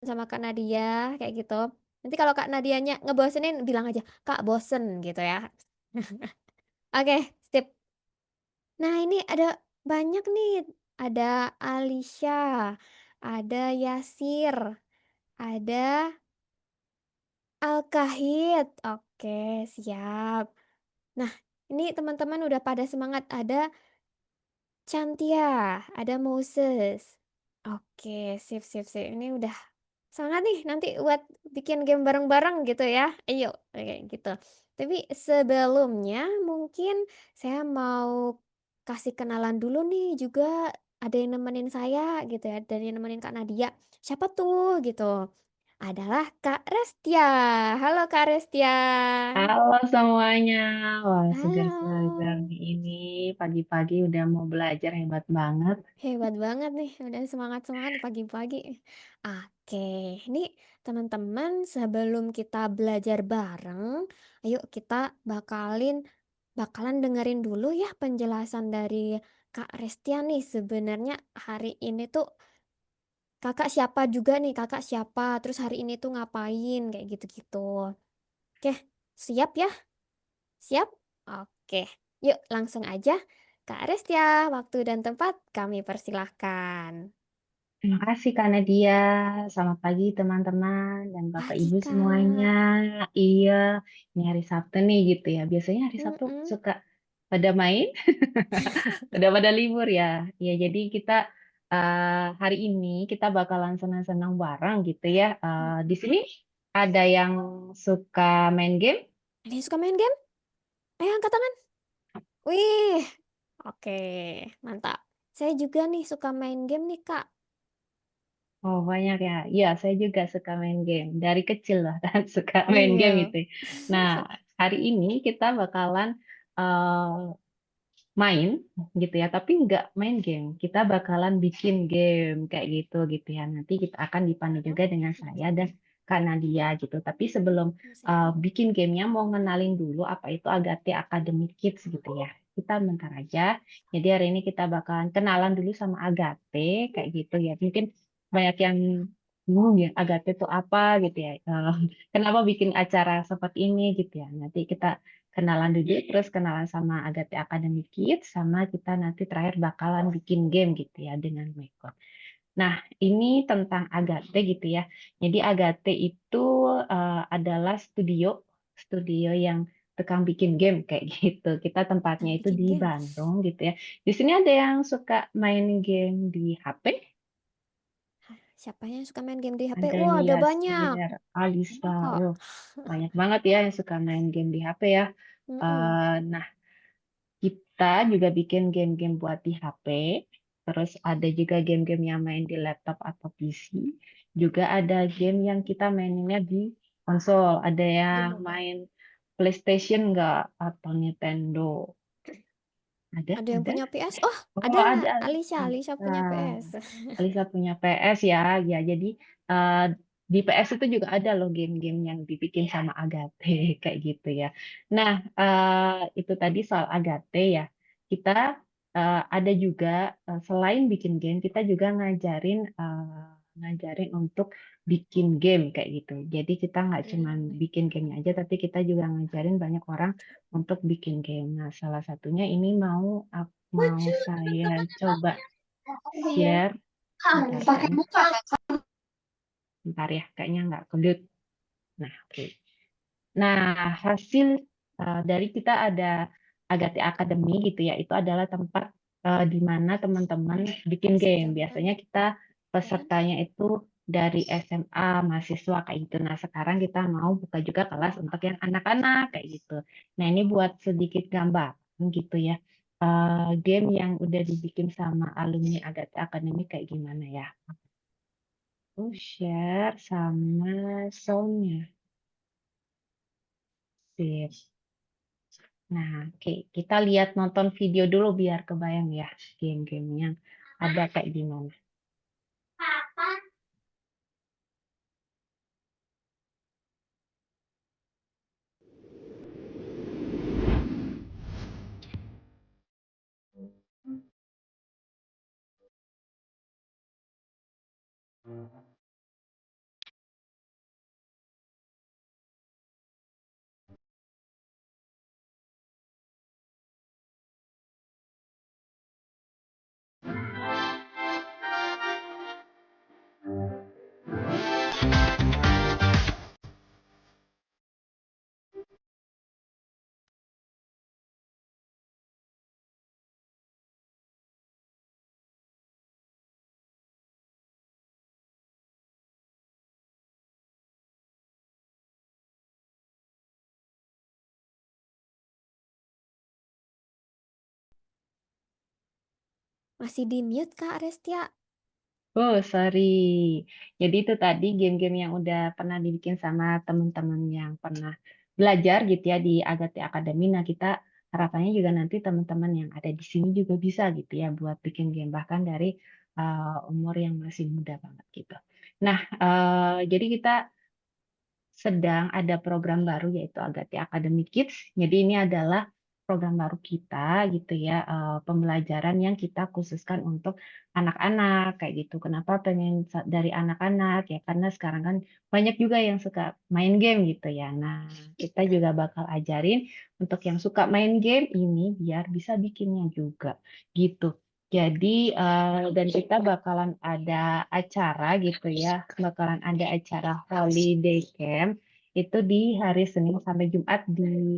sama Kak Nadia kayak gitu. Nanti kalau Kak Nadianya ngebosenin bilang aja, "Kak, bosen," gitu ya. Oke, sip. Nah, ini ada banyak nih. Ada Alisha, ada Yasir, ada Alkahid. Oke, siap. Nah, ini teman-teman udah pada semangat. Ada Cantia, ada Moses. Oke, sip, sip, sip. Ini udah semangat nih nanti buat bikin game bareng-bareng gitu ya. Ayo, kayak gitu. Tapi sebelumnya mungkin saya mau kasih kenalan dulu nih juga ada yang nemenin saya gitu ya, dan yang nemenin Kak Nadia. Siapa tuh gitu? Adalah Kak Restia. Halo Kak Restia. Halo semuanya, wah segar-segar Halo. nih ini pagi-pagi udah mau belajar hebat banget. Hebat banget nih, udah semangat-semangat di pagi-pagi. Oke, ini teman-teman sebelum kita belajar bareng, ayo kita bakalan dengerin dulu ya penjelasan dari Kak Restia nih. Sebenarnya hari ini tuh kakak siapa juga nih, kakak siapa, terus hari ini tuh ngapain, kayak gitu-gitu. Oke, siap ya? Siap? Oke, yuk langsung aja. Kak Restia, waktu dan tempat kami persilahkan. Terima kasih Kak Nadia, selamat pagi teman-teman dan Bapak Pagi, Ibu semuanya. Kak. Iya, ini hari Sabtu nih gitu ya. Biasanya hari Sabtu Mm-mm. suka pada main, udah pada libur ya. Ya, jadi kita hari ini kita bakalan senang-senang bareng gitu ya. Di sini ada yang suka main game. Ada yang suka main game? Ayo angkat tangan. Wih, oke, mantap. Saya juga nih suka main game nih, Kak. Oh banyak ya. Iya, saya juga suka main game. Dari kecil lah kan suka main game Iya. itu. Nah, hari ini kita bakalan eh, main gitu ya, tapi nggak main game. Kita bakalan bikin game kayak gitu ya. Nanti kita akan dipandu juga dengan saya dan Kak Nadia gitu. Tapi sebelum Siap. bikin gamenya mau ngenalin dulu apa itu Agate Academy Kids gitu ya. Kita bentar aja. Jadi hari ini kita bakalan kenalan dulu sama Agate kayak gitu ya. Mungkin banyak yang bingung ya Agate itu apa gitu ya. Kenapa bikin acara seperti ini gitu ya. Nanti kita kenalan dulu, terus kenalan sama Agate Academy Kids, sama kita nanti terakhir bakalan bikin game gitu ya dengan Meko. Nah, ini tentang Agate gitu ya. Jadi Agate itu adalah studio yang tukang bikin game kayak gitu. Kita tempatnya Yang itu bikin di game. Bandung gitu ya. Di sini ada yang suka main game di HP, Siapa yang suka main game di HP? ada Wah, ada banyak. Yasir, Alisa, Kak. banyak banget ya yang suka main game di HP ya. Mm-mm. Nah, kita juga bikin game-game buat di HP, terus ada juga game-game yang main di laptop atau PC. Juga ada game yang kita maininnya di konsol. Ada yang Game mobile. main PlayStation nggak atau Nintendo? Ada yang Ada. punya PS? Oh, Oh, ada. ada. Alicia Ada. punya PS. Alisa punya PS ya. Ya, jadi eh, di PS itu juga ada loh game-game yang dibikin sama Agate kayak gitu ya. Nah, itu tadi soal Agate ya. Kita ada juga selain bikin game, kita juga ngajarin untuk bikin game kayak gitu. Jadi kita nggak cuma Hmm. bikin game aja, tapi kita juga ngajarin banyak orang untuk bikin game. Nah, salah satunya ini mau saya coba share. Bentar, bentar ya, kayaknya nggak kedut. Nah, oke. Nah, hasil dari kita ada Agate Academy gitu ya, itu adalah tempat di mana teman-teman bikin game. Sedangkan, Biasanya kita ya kan? pesertanya itu dari SMA, mahasiswa kayak gitu. Nah, sekarang kita mau buka juga kelas untuk yang anak-anak kayak gitu. Nah, ini buat sedikit gambar gitu ya. Game yang udah dibikin sama alumni Agate Academy kayak gimana ya. Aku share sama soundnya. Sip. Nah, oke. Kita lihat nonton video dulu biar kebayang ya game-game yang ada kayak gimana. Masih di mute Kak Restia. Oh, sorry. Jadi itu tadi game-game yang udah pernah dibikin sama teman-teman yang pernah belajar gitu ya di Agate Academy. Nah, kita harapannya juga nanti teman-teman yang ada di sini juga bisa gitu ya buat bikin game bahkan dari umur yang masih muda banget gitu. Nah, jadi kita sedang ada program baru yaitu Agati Academy Kids. Jadi ini adalah program baru kita gitu ya, pembelajaran yang kita khususkan untuk anak-anak kayak gitu. Kenapa pengen dari anak-anak ya karena sekarang kan banyak juga yang suka main game gitu ya. Nah, kita juga bakal ajarin untuk yang suka main game ini biar bisa bikinnya juga gitu. Jadi, dan kita bakalan ada acara gitu ya, bakalan ada acara holiday camp itu di hari Senin sampai Jumat di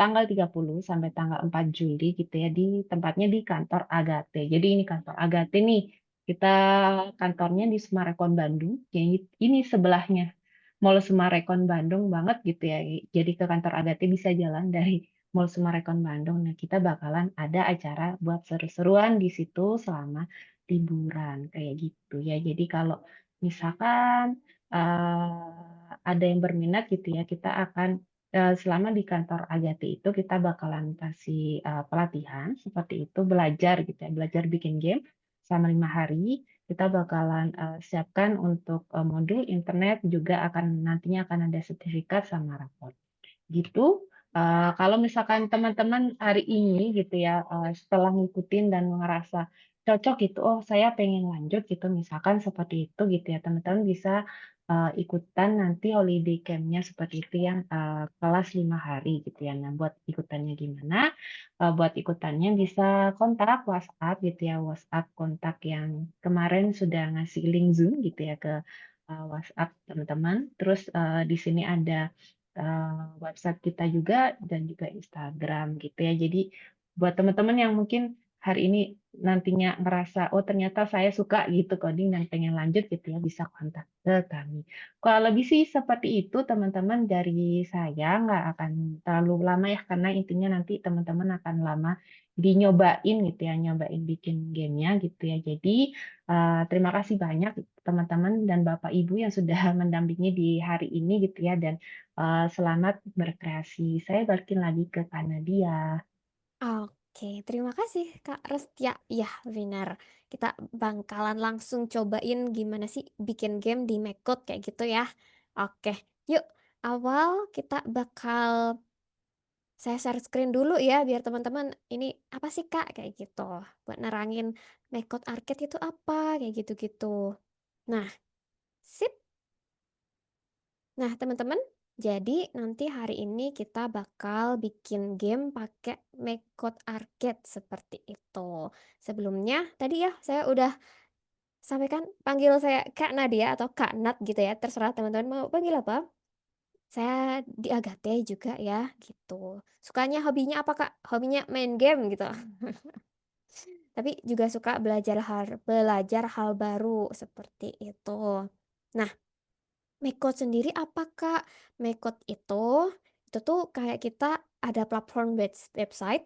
tanggal 30 sampai tanggal 4 Juli gitu ya, di tempatnya di kantor Agate. Jadi ini kantor Agate nih, kita kantornya di Semarekon Bandung, jadi ini sebelahnya Mall Semarekon Bandung banget gitu ya. Jadi ke kantor Agate bisa jalan dari Mall Semarekon Bandung. Nah, kita bakalan ada acara buat seru-seruan di situ selama liburan kayak gitu ya. Jadi kalau misalkan ada yang berminat gitu ya, kita akan selama di kantor Agate itu kita bakalan kasih pelatihan seperti itu, belajar gitu ya, belajar bikin game selama 5 hari. Kita bakalan siapkan untuk modul internet juga akan nantinya akan ada sertifikat sama rapor gitu. Kalau misalkan teman-teman hari ini gitu ya, setelah ngikutin dan ngerasa cocok gitu, oh saya pengen lanjut gitu, misalkan seperti itu gitu ya, teman-teman bisa ikutan nanti holiday camp-nya seperti itu yang kelas 5 hari gitu ya. Nah, buat ikutannya gimana? Buat ikutannya bisa kontak WhatsApp gitu ya, WhatsApp kontak yang kemarin sudah ngasih link Zoom gitu ya ke WhatsApp teman-teman. Terus di sini ada website kita juga dan juga Instagram gitu ya. Jadi buat teman-teman yang mungkin hari ini nantinya ngerasa oh ternyata saya suka gitu coding dan pengen lanjut gitu ya bisa kontak ke kami. Kalau lebih sih seperti itu teman-teman dari saya nggak akan terlalu lama ya karena intinya nanti teman-teman akan lama di nyobain gitu ya nyobain bikin gamenya gitu ya. Jadi terima kasih banyak teman-teman dan Bapak Ibu yang sudah mendampingi di hari ini gitu ya dan selamat berkreasi. Saya balikin lagi ke Kanadia. Oke, terima kasih Kak Restia. Ya, benar. Kita bakalan langsung cobain gimana sih bikin game di Mekot kayak gitu ya. Oke, yuk. Awal kita bakal saya share screen dulu ya biar teman-teman ini apa sih Kak kayak gitu. Buat nerangin Mekot Arcade itu apa kayak gitu-gitu. Nah, sip. Nah, teman-teman, jadi nanti hari ini kita bakal bikin game pakai Mecode Arcade seperti itu. Sebelumnya, tadi ya saya udah sampaikan panggil saya Kak Nadia atau Kak Nat gitu ya. Terserah teman-teman mau panggil apa. Saya di Agate juga ya gitu. Sukanya hobinya apa Kak? Hobinya main game gitu. Tapi juga suka belajar hal baru seperti itu. Nah, Mekot sendiri apa Kak? Mekot itu tuh kayak kita ada platform website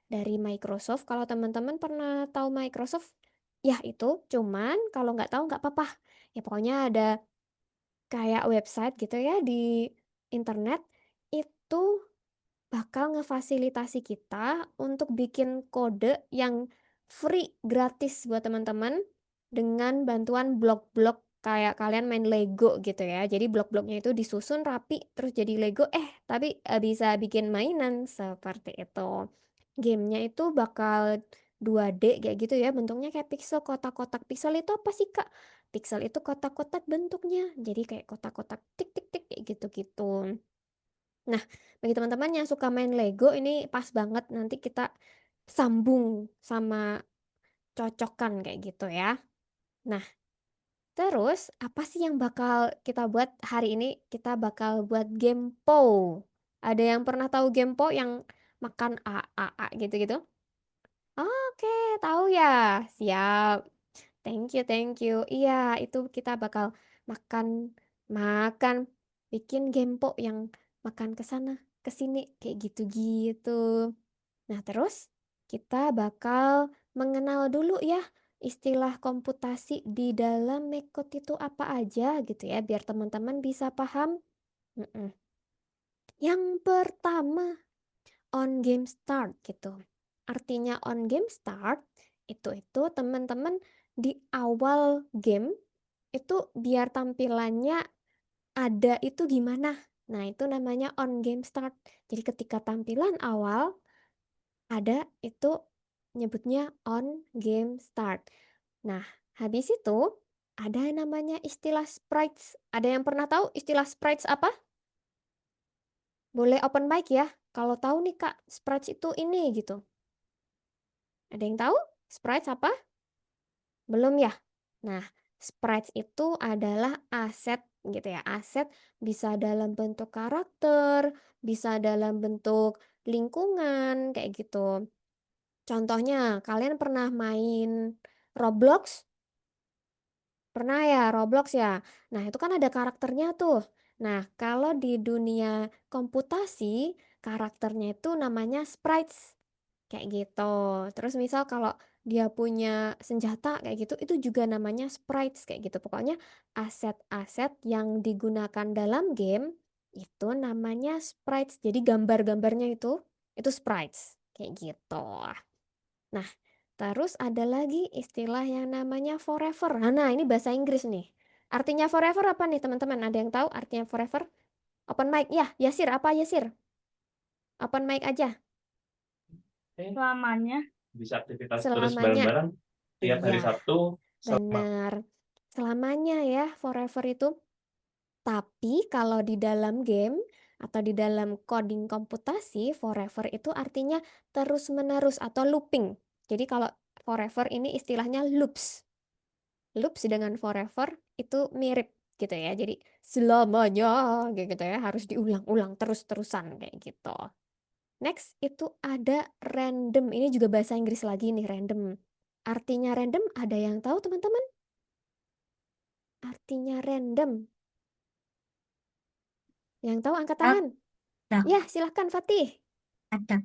dari Microsoft. Kalau teman-teman pernah tahu Microsoft, ya itu. Cuman kalau nggak tahu nggak apa-apa. Ya pokoknya ada kayak website gitu ya di internet itu bakal ngefasilitasi kita untuk bikin kode yang free gratis buat teman-teman dengan bantuan blok-blok kayak kalian main Lego gitu ya. Jadi blok-bloknya itu disusun rapi terus jadi Lego tapi bisa bikin mainan seperti itu. Gamenya itu bakal 2D kayak gitu ya bentuknya kayak pixel kotak-kotak. Pixel itu apa sih Kak? Pixel itu kotak-kotak bentuknya. Jadi kayak kotak-kotak tik-tik-tik kayak gitu-gitu. Nah, bagi teman-teman yang suka main Lego ini pas banget nanti kita sambung sama cocokkan kayak gitu ya. Nah, terus apa sih yang bakal kita buat hari ini? Kita bakal buat game Po. Ada yang pernah tahu game Po yang makan A gitu-gitu? Oke, tahu ya. Siap. Thank you, thank you. Iya, itu kita bakal makan, makan, bikin gempo yang makan ke sana, ke sini, kayak gitu-gitu. Nah, terus kita bakal mengenal dulu ya istilah komputasi di dalam Mekot itu apa aja gitu ya, biar teman-teman bisa paham. Mm-mm. Yang pertama, on game start gitu. Artinya on game start itu teman-teman di awal game itu biar tampilannya ada itu gimana. Nah, itu namanya on game start. Jadi ketika tampilan awal ada itu nyebutnya on game start. Nah, habis itu ada yang namanya istilah sprites. Ada yang pernah tahu istilah sprites apa? Boleh open mic ya. Kalau tahu nih Kak, sprites itu ini gitu. Ada yang tahu? Sprites apa? Belum ya? Nah, sprites itu adalah aset gitu ya. Aset bisa dalam bentuk karakter, bisa dalam bentuk lingkungan kayak gitu. Contohnya, kalian pernah main Roblox? Pernah ya, Roblox ya. Nah, itu kan ada karakternya tuh. Nah, kalau di dunia komputasi, karakternya itu namanya sprites. Kayak gitu. Terus misal kalau dia punya senjata kayak gitu, itu juga namanya sprites kayak gitu. Pokoknya aset-aset yang digunakan dalam game itu namanya sprites. Jadi gambar-gambarnya itu sprites kayak gitu. Nah, terus ada lagi istilah yang namanya forever. Nah, ini bahasa Inggris nih. Artinya forever apa nih, teman-teman? Ada yang tahu artinya forever? Open mic. Ya, Yasir, apa Yasir? Open mic aja. Selamanya. Bisa aktivitas terus Selamanya. bareng-bareng tiap Iya, hari Sabtu sama. benar. Selamanya ya, forever itu. Tapi kalau di dalam game atau di dalam coding komputasi, forever itu artinya terus-menerus atau looping. Jadi kalau forever ini istilahnya loops. Loops dengan forever itu mirip gitu ya. Jadi selamanya kayak gitu ya, harus diulang-ulang terus-terusan kayak gitu. Next itu ada random. Ini juga bahasa Inggris lagi nih, random. Artinya random ada yang tahu teman-teman? Artinya random. Yang tahu angkat tangan. Acak, Ya, silahkan Fatih. acak,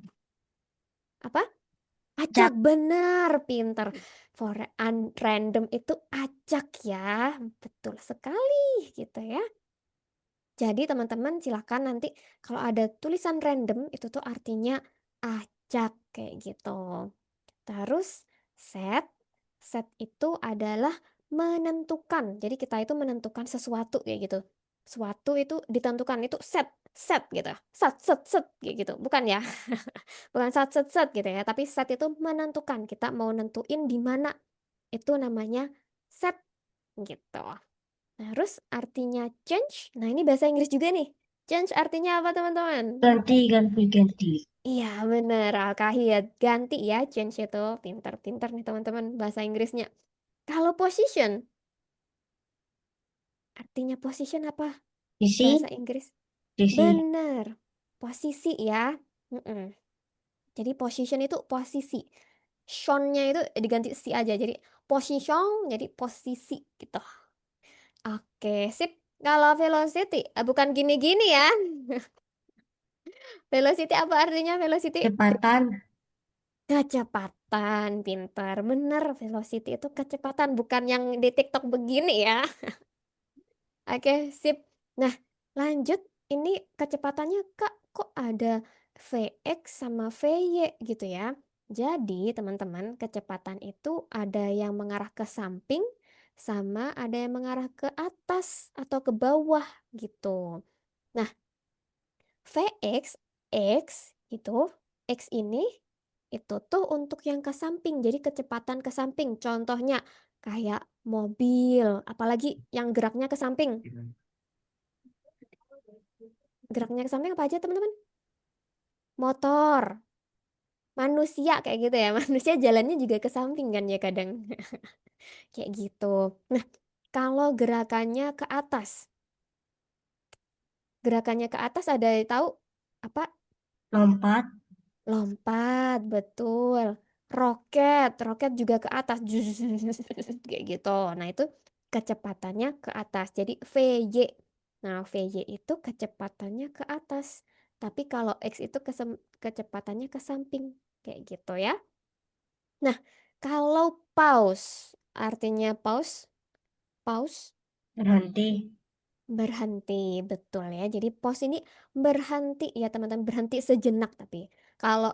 Apa? Acak, acak. benar, pinter. For random itu acak ya. Betul sekali gitu ya. Jadi teman-teman silahkan nanti kalau ada tulisan random itu tuh artinya acak kayak gitu. Terus set, set itu adalah menentukan. Jadi kita itu menentukan sesuatu kayak gitu. Sesuatu itu ditentukan itu set, set gitu. Set, set, set kayak gitu. Bukan ya. Bukan set, set, set gitu ya. Tapi set itu menentukan. Kita mau nentuin di mana. Itu namanya set gitu. Terus artinya change. Nah, ini bahasa Inggris juga nih. Change artinya apa, teman-teman? Ganti, ganti, ganti. Iya, bener. Al-Kahiyat. Ganti ya, change itu. Pinter-pinter nih, teman-teman, bahasa Inggrisnya. Kalau position, artinya position apa? Bahasa Isi, Inggris. isi. Bener. Posisi ya. Mm-mm. Jadi position itu posisi. Shonnya itu diganti si aja. Jadi position, jadi posisi gitu. Oke, sip. Kalau velocity, bukan gini-gini ya. Velocity apa artinya velocity? Kecepatan. Kecepatan, pintar. Bener, velocity itu kecepatan, bukan yang di TikTok begini ya. Oke, sip. Nah, lanjut. Ini kecepatannya, Kak, kok ada Vx sama Vy gitu ya. Jadi, teman-teman, kecepatan itu ada yang mengarah ke samping, sama ada yang mengarah ke atas atau ke bawah gitu. Nah, Vx, X itu, X ini itu tuh untuk yang ke samping. Jadi kecepatan ke samping. Contohnya kayak mobil, apalagi yang geraknya ke samping. Geraknya ke samping apa aja, teman-teman? Motor, manusia kayak gitu ya. Manusia jalannya juga ke samping kan ya kadang. Kayak gitu. Nah, kalau gerakannya ke atas. Gerakannya ke atas ada yang tahu apa? Lompat. Lompat, betul. Roket, roket juga ke atas. Kayak gitu. Nah, itu kecepatannya ke atas. Jadi VY. Nah, VY itu kecepatannya ke atas. Tapi kalau X itu kecepatannya ke samping. Kayak gitu ya. Nah, Kalau pause, artinya pause Berhenti. berhenti, betul ya. Jadi pause ini berhenti ya teman-teman, berhenti sejenak tapi. Kalau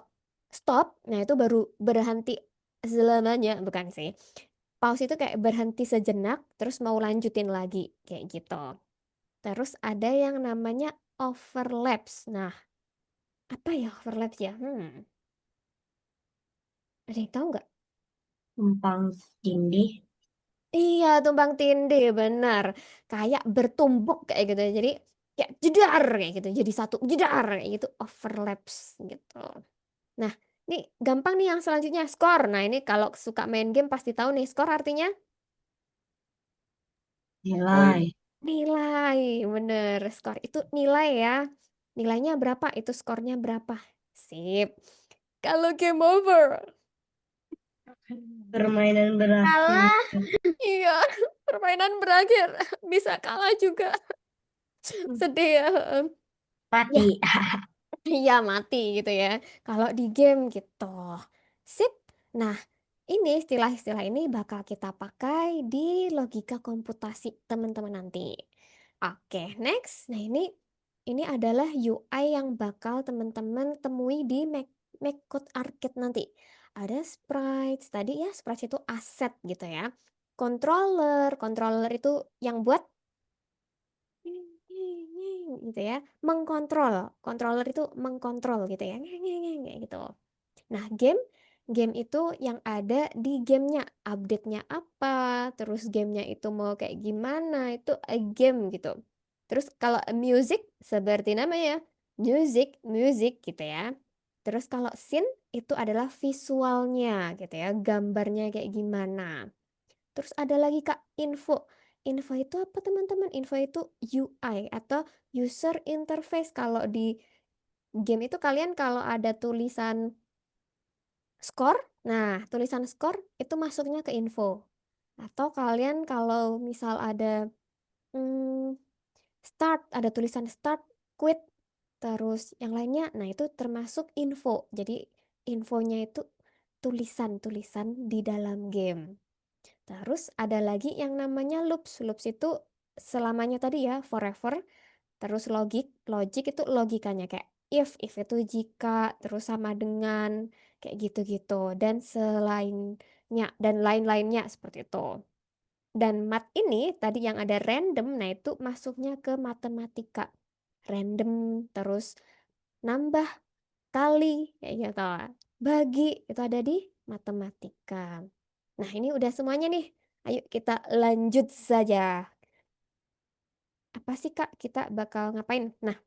stop, nah itu baru berhenti selamanya, bukan sih. Pause itu kayak berhenti sejenak, terus mau lanjutin lagi, kayak gitu. Terus ada yang namanya overlaps. Nah, apa ya overlaps ya? Ada yang tahu nggak? Tumpang tindih. Iya, tumpang tindih, benar. Kayak bertumbuk kayak gitu. Jadi kayak jedar kayak gitu. Jadi satu jedar kayak gitu, overlaps gitu. Nah, ini gampang nih yang selanjutnya, skor. Nah, ini kalau suka main game pasti tahu nih, skor artinya Nilai. nilai. Bener, skor itu nilai ya. Nilainya berapa? Itu skornya berapa? Sip. Kalau game over. Permainan berakhir. Iya, permainan berakhir. Bisa kalah juga. Sedih ya. Ya, Mati. iya mati gitu ya. Kalau di game gitu. Sip. Nah, ini istilah-istilah ini bakal kita pakai di logika komputasi teman-teman nanti. Oke, next. Nah, ini adalah UI yang bakal teman-teman temui di MacCode Arcade nanti. Ada sprites, tadi ya sprites itu aset gitu ya. Controller itu yang buat gitu ya, mengkontrol. Controller itu mengkontrol gitu ya, kayak gitu. Nah, game itu yang ada di gamenya, update-nya apa, terus gamenya itu mau kayak gimana, itu a game gitu. Terus kalau music, seperti namanya, music gitu ya. Terus kalau scene, itu adalah visualnya gitu ya, gambarnya kayak gimana. Terus ada lagi Kak, info. Info itu apa teman-teman? Info itu UI atau user interface. Kalau di game itu kalian kalau ada tulisan skor, nah tulisan skor itu masuknya ke info. Atau kalian kalau misal ada hmm, start, ada tulisan start, quit, terus yang lainnya, nah itu termasuk info. Jadi infonya itu tulisan-tulisan di dalam game. Terus ada lagi yang namanya loops. Loops itu selamanya tadi ya, forever. Terus logic itu logikanya kayak if itu jika, terus sama dengan, kayak gitu-gitu. Dan selainnya, dan lain-lainnya seperti itu. Dan mat ini tadi yang ada random, nah itu masuknya ke matematika. Random, terus nambah, kali, kayak gitu. Bagi, itu ada di matematika. Nah, ini udah semuanya nih. Ayo kita lanjut saja. Apa sih Kak kita bakal ngapain? Nah,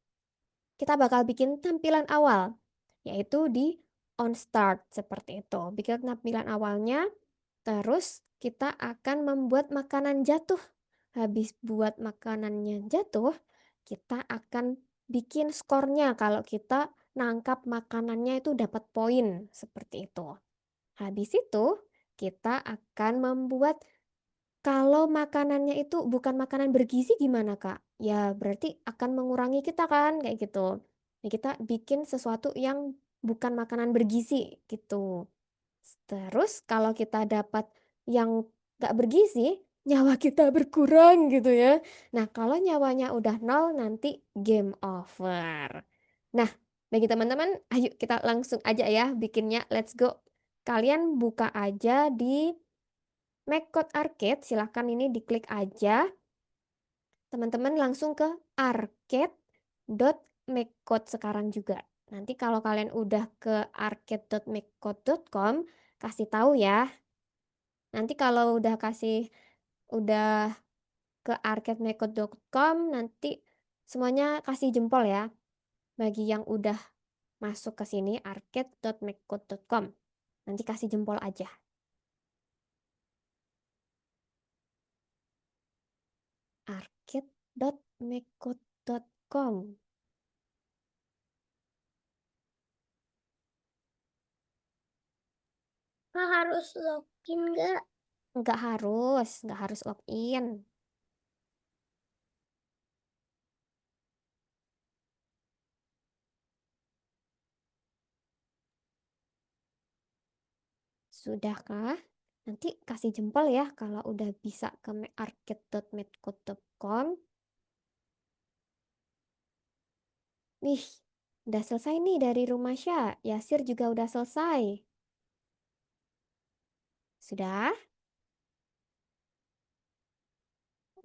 kita bakal bikin tampilan awal, yaitu di on start seperti itu. Bikin tampilan awalnya, terus kita akan membuat makanan jatuh. Habis buat makanannya jatuh, kita akan bikin skornya kalau kita nangkap makanannya itu dapat poin seperti itu. Habis itu, kita akan membuat kalau makanannya itu bukan makanan bergizi gimana Kak? Ya berarti akan mengurangi kita kan kayak gitu. Nah, kita bikin sesuatu yang bukan makanan bergizi gitu. Terus kalau kita dapat yang gak bergizi, nyawa kita berkurang gitu ya. Nah kalau nyawanya udah nol nanti game over. Nah bagi teman-teman, ayo kita langsung aja ya bikinnya. Let's go. Kalian buka aja di MacCode Arcade, silahkan ini diklik aja. Teman-teman langsung ke arcade.maccode sekarang juga. Nanti kalau kalian udah ke arcade.maccode.com, kasih tahu ya. Nanti kalau udah ke arcade.maccode.com, nanti semuanya kasih jempol ya. Bagi yang udah masuk ke sini arcade.maccode.com, nanti kasih jempol aja. arcade.maccode.com. Harus login nggak? Nggak harus login. Sudahkah? Nanti kasih jempol ya kalau udah bisa ke mearcade.medcode.com. Nih, udah selesai nih dari rumah Syah. Yasir juga udah selesai. Sudah?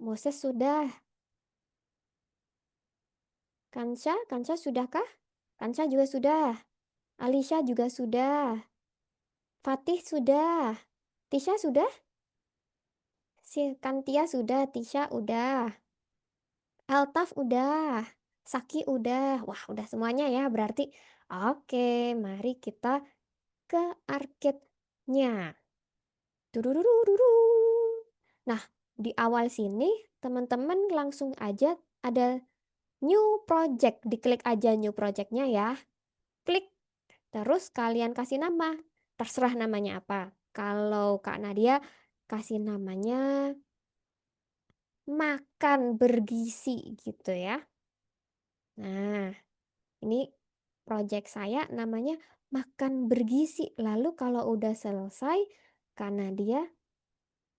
Moses sudah. Kansha sudahkah? Kansha juga sudah. Alisha juga sudah. Fatih sudah. Tisha sudah? Kantia sudah. Tisha udah. Altaf udah. Saki udah. Wah, udah semuanya ya. Berarti oke, mari kita ke arcade-nya. Durururururu. Nah, di awal sini teman-teman langsung aja ada new project. Diklik aja new project-nya ya. Klik. Terus kalian kasih nama. Terserah namanya apa. Kalau Kak Nadia kasih namanya makan bergizi gitu ya. Nah, ini project saya namanya makan bergizi. Lalu kalau udah selesai, Kak Nadia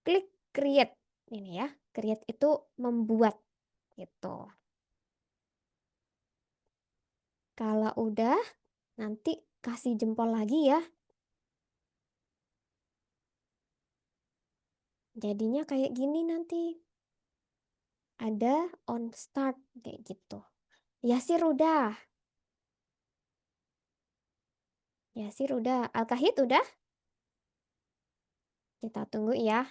klik create. Ini ya, create itu membuat gitu. Kalau udah, nanti kasih jempol lagi ya. Jadinya kayak gini nanti. Ada on start kayak gitu. Yasir udah. Yasir udah. Al-Kahid udah. Kita tunggu ya.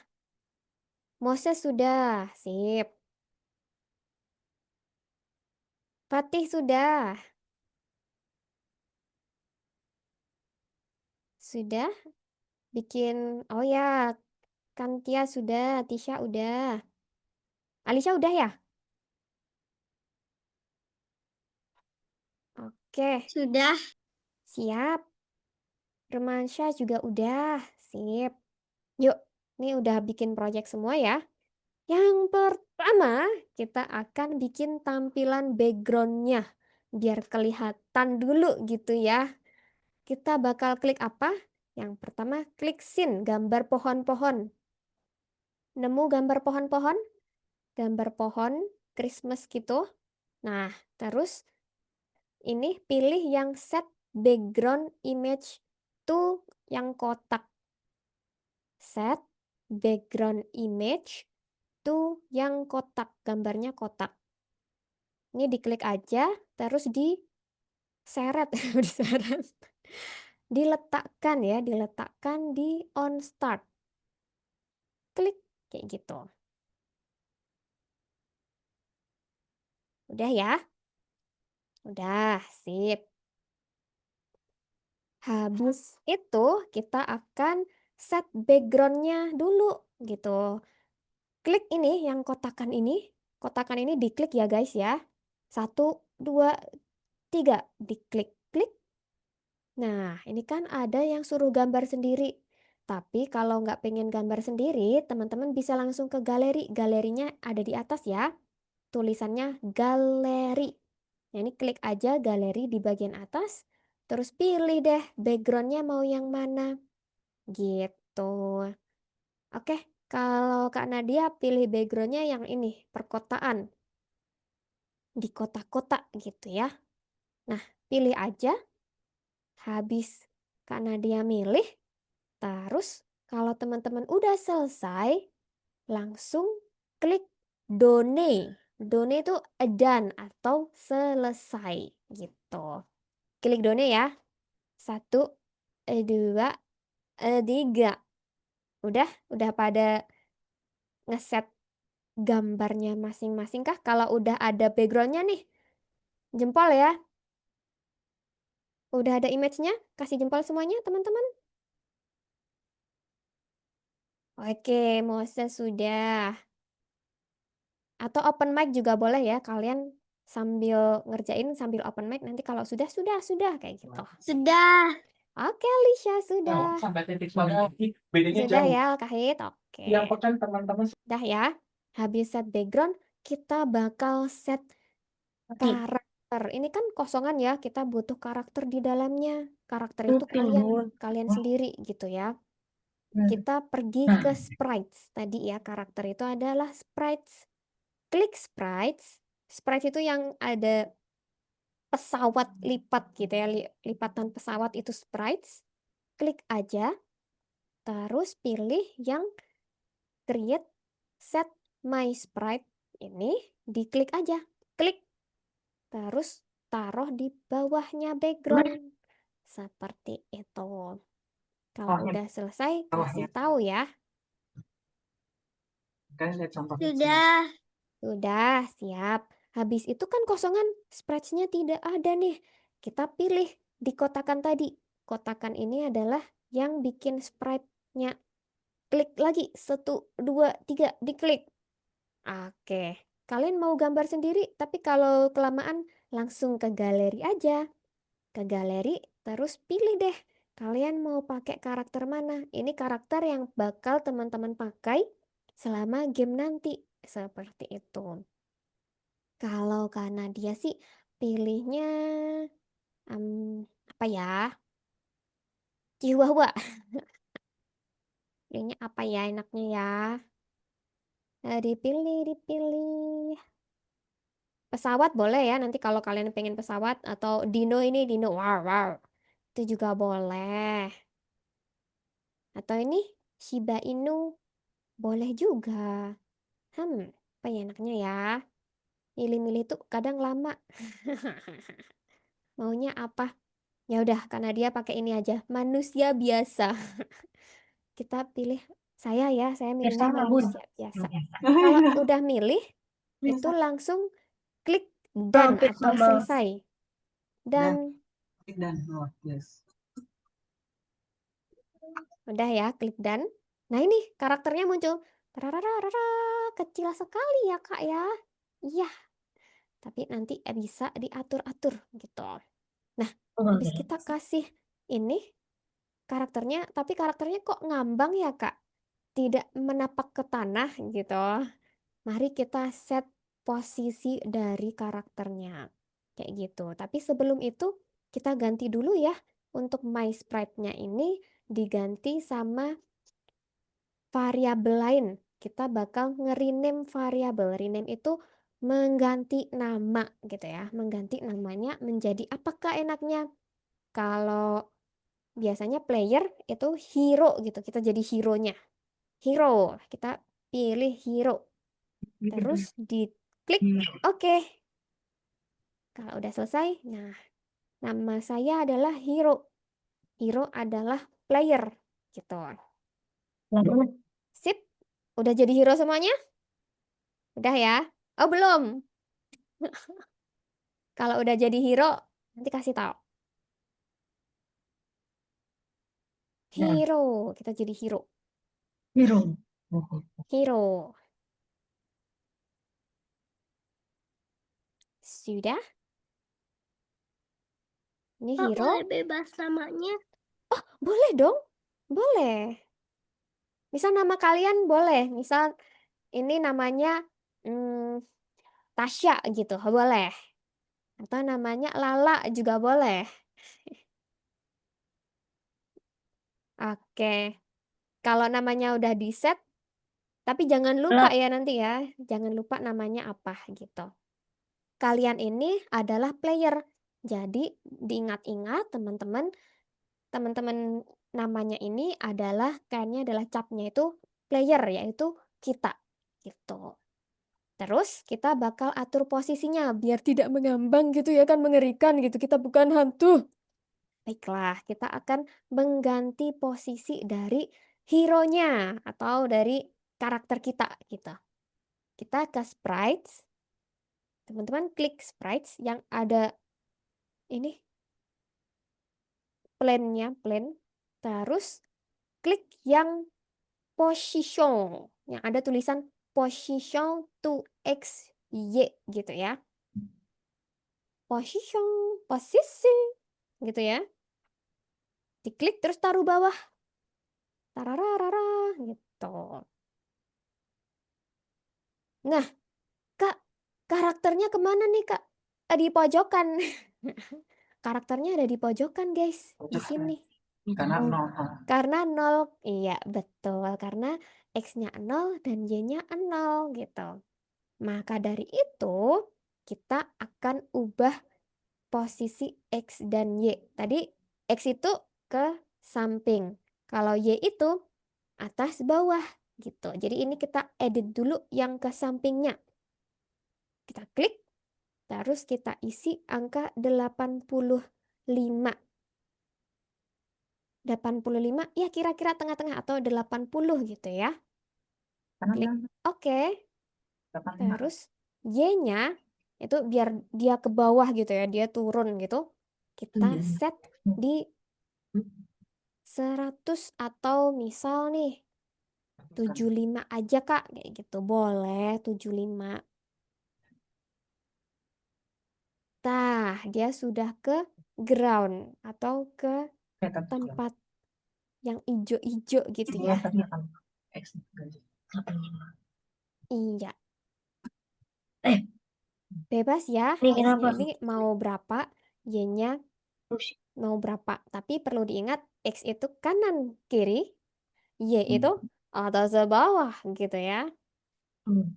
Moses sudah. Sip. Fatih sudah. Sudah. Bikin. Oh ya. Kantia sudah. Tisha udah. Alisha udah ya? Oke. Sudah. Siap. Romansyah juga udah. Sip. Yuk. Ini udah bikin project semua ya. Yang pertama, kita akan bikin tampilan backgroundnya. Biar kelihatan dulu gitu ya. Kita bakal klik apa? Yang pertama, klik scene, gambar pohon-pohon. Nemu gambar pohon-pohon? Gambar pohon, Christmas gitu. Nah, terus ini pilih yang set background image to yang kotak. Set background image to yang kotak, gambarnya kotak. Ini diklik aja, terus diseret, diseret. Diletakkan ya, diletakkan di on start. Klik kayak gitu. Udah ya? Udah, sip. Habis itu kita akan set backgroundnya dulu gitu. Klik ini yang kotakan ini. Kotakan ini diklik ya guys ya. 1, 2, 3. Diklik. Klik. Nah, ini kan ada yang suruh gambar sendiri. Tapi kalau nggak pengen gambar sendiri, teman-teman bisa langsung ke galeri. Galerinya ada di atas ya. Tulisannya galeri. Nah, ini klik aja galeri di bagian atas. Terus pilih deh backgroundnya mau yang mana. Gitu. Oke, kalau Kak Nadia pilih backgroundnya yang ini, perkotaan. Di kota-kota gitu ya. Nah, pilih aja. Habis Kak Nadia milih. Terus kalau teman-teman udah selesai, langsung klik Done. Done itu done atau selesai gitu. Klik Done ya. 1, 2, 3. Udah pada ngeset gambarnya masing-masing kah? Kalau udah ada backgroundnya nih, jempol ya. Udah ada image-nya, kasih jempol semuanya teman-teman. Oke, Moses sudah. Atau open mic juga boleh ya, kalian sambil ngerjain sambil open mic nanti kalau sudah kayak gitu. Sudah. Oke, Alicia Nah, sudah. sampai titik mana bedanya Sudah jauh. ya, Kahit. Oke. Yang pekan teman-teman Udah ya. Habis set background, kita bakal set karakter. Ini kan kosongan ya, kita butuh karakter di dalamnya. Karakter itu kalian sendiri gitu ya. kita pergi ke sprites. Tadi ya, karakter itu adalah sprites. Klik sprites. Sprites itu yang ada pesawat lipat gitu ya, lipatan pesawat itu sprites. Klik aja, terus pilih yang create set my sprite ini, diklik aja. Klik, terus taruh di bawahnya background. Seperti itu. Kalau udah selesai, kasih tahu ya. Kan lihat contohnya. Sudah. Udah, siap. Habis itu kan kosongan sprites-nya tidak ada nih. Kita pilih di kotakan tadi. Kotakan ini adalah yang bikin sprite-nya. Klik lagi, 1, 2, 3, diklik. Oke, kalian mau gambar sendiri, tapi kalau kelamaan langsung ke galeri aja. Ke galeri, terus pilih deh. Kalian mau pakai karakter mana? Ini karakter yang bakal teman-teman pakai selama game nanti. Seperti itu. Kalau karena dia sih pilihnya apa ya? Chihuahua. Pilihnya apa ya enaknya ya? Dipilih. Pesawat boleh ya, nanti kalau kalian pengen pesawat atau dino ini dino wow wow. Itu juga boleh. Atau ini Shiba Inu boleh juga. Apa ya enaknya ya? Milih-milih tuh kadang lama. Maunya apa? Ya udah, karena dia pakai ini aja, manusia biasa. Kita pilih saya ya, saya milihnya Sama, Bun. manusia biasa. Kalau udah milih, itu langsung klik done Hampir atau sama. selesai. Dan Dan yes. udah ya, klik done. Nah ini karakternya muncul. Tarararara, kecil sekali ya kak ya. Iya, tapi nanti bisa diatur-atur gitu. Nah, habis kita kasih ini karakternya, tapi karakternya kok ngambang ya kak? Tidak menapak ke tanah gitu. Mari kita set posisi dari karakternya. Kayak gitu. Tapi sebelum itu kita ganti dulu ya. Untuk my sprite-nya ini diganti sama variabel lain. Kita bakal nge-rename variabel. Rename itu mengganti nama gitu ya. Mengganti namanya menjadi apakah enaknya? Kalau biasanya player itu hero gitu. Kita jadi hero-nya. Hero. Kita pilih hero. Terus diklik oke. Kalau udah selesai, nah nama saya adalah hero. Hero adalah player gitu. Sip. Udah jadi hero semuanya? Udah ya? Oh, belum. Kalau udah jadi hero, nanti kasih tahu. Hero, kita jadi hero. Hero. Sudah? Ini Kok hero? boleh bebas namanya? Boleh dong. Boleh. Misal nama kalian boleh. Misal ini namanya Tasya gitu, boleh. Atau namanya Lala juga boleh. Oke. Kalau namanya udah di set, tapi jangan lupa ya nanti ya. Jangan lupa namanya apa gitu. Kalian ini adalah player. Jadi diingat-ingat teman-teman. Teman-teman namanya ini adalah kayaknya adalah capnya itu player yaitu kita gitu. Terus kita bakal atur posisinya biar tidak mengambang gitu ya kan mengerikan gitu. Kita bukan hantu. Baiklah, kita akan mengganti posisi dari hero-nya atau dari karakter kita gitu. Kita ke sprites. Teman-teman klik sprites yang ada ini plan-nya, plan. Terus klik yang position yang ada tulisan position to X, Y gitu ya. Position, posisi gitu ya. Diklik terus taruh bawah. Tarararara gitu. Nah, Kak, karakternya kemana nih, Kak? Di pojokan. Karakternya ada di pojokan, guys. Di sini. Karena Oh, 0. Karena 0, iya betul, karena X-nya 0 dan Y-nya 0 gitu. Maka dari itu, kita akan ubah posisi X dan Y. Tadi X itu ke samping, kalau Y itu atas bawah gitu. Jadi ini kita edit dulu yang ke sampingnya. Kita klik, terus kita isi angka 85. 85 ya kira-kira tengah-tengah atau 80 gitu ya. Klik Karena oke. 85. Terus Y-nya itu biar dia ke bawah gitu ya, dia turun gitu. Kita set di 100 atau misal nih 75 aja Kak, kayak gitu. Boleh 75. Tah, dia sudah ke ground atau ke tempat yang ijo-ijo gitu Iya, ya. tadi akan X gaji. Iya, Eh, bebas ya. ini X-nya kenapa? ini mau berapa, Y-nya Terus, mau berapa. Tapi perlu diingat X itu kanan kiri, Y itu atas bawah gitu ya. hmm.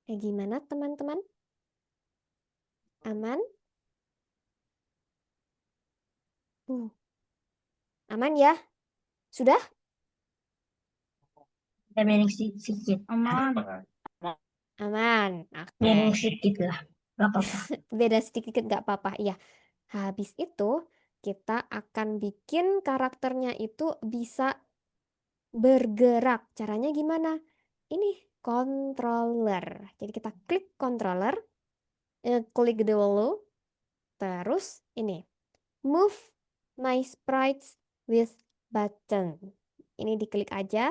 Kayak gimana teman-teman? Aman? Uh, aman ya? Sudah? Kita miring sedikit. Aman. Aman. Oke. Miring sedikit lah. Gak apa-apa. Beda sedikit gak apa-apa. Iya. Habis itu kita akan bikin karakternya itu bisa bergerak. Caranya gimana? Ini controller. Jadi kita klik controller, klik dulu, terus ini move my sprites with button. Ini diklik aja,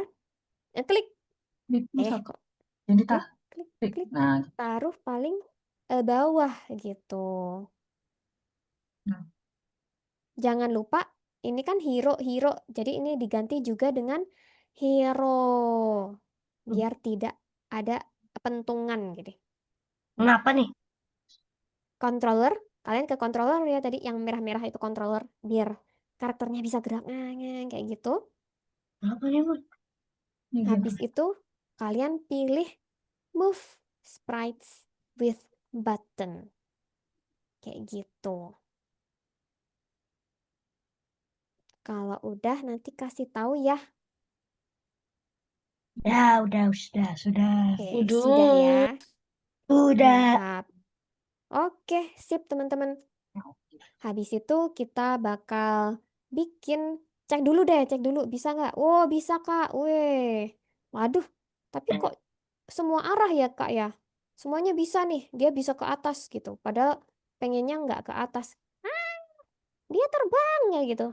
klik, kok Jadi klik, tah. klik, Klik. klik, Nah, taruh paling bawah gitu. Nah. Jangan lupa ini kan hero, jadi ini diganti juga dengan hero biar tidak ada pentungan gitu. Kenapa nih? Controller, kalian ke controller ya tadi yang merah-merah itu controller biar karakternya bisa gerak kayak gitu. Kenapa nih, Bun? ini Habis gimana? itu kalian pilih move sprites with button kayak gitu. Kalau udah nanti kasih tahu ya. Ya, sudah. Oke, sudah ya. Udah. Mantap. Oke, sip teman-teman. Habis itu kita bakal bikin, cek dulu bisa nggak? Oh bisa Kak, weh. Waduh, tapi kok semua arah ya Kak ya? Semuanya bisa nih, dia bisa ke atas gitu. Padahal pengennya nggak ke atas. Ah, dia terbang ya gitu.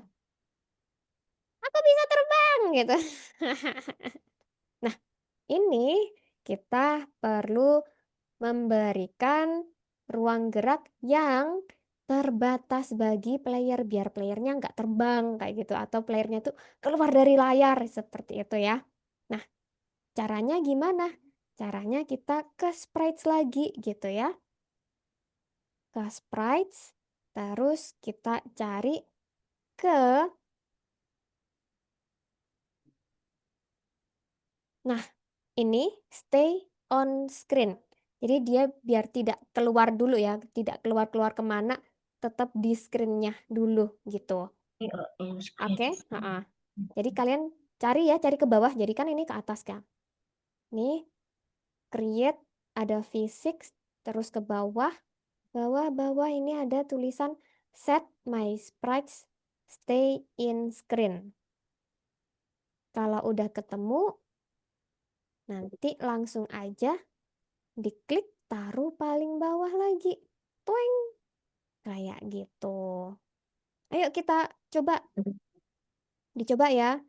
Aku bisa terbang gitu. Nah, ini kita perlu memberikan ruang gerak yang terbatas bagi player biar playernya nggak terbang kayak gitu atau playernya tuh keluar dari layar seperti itu ya. Nah, caranya gimana? Caranya kita ke sprites lagi gitu ya. Ke sprites, terus kita cari ke, nah ini stay on screen. Jadi dia biar tidak keluar dulu ya, tidak keluar-keluar kemana, tetap di screen-nya dulu gitu. Oke, jadi kalian cari ke bawah, jadi kan ini ke atas kan. Nih, create, ada physics, terus ke bawah, bawah ini ada tulisan set my sprites stay in screen. Kalau udah ketemu, nanti langsung aja diklik taruh paling bawah lagi. Toeng, kayak gitu. Ayo kita coba, dicoba ya.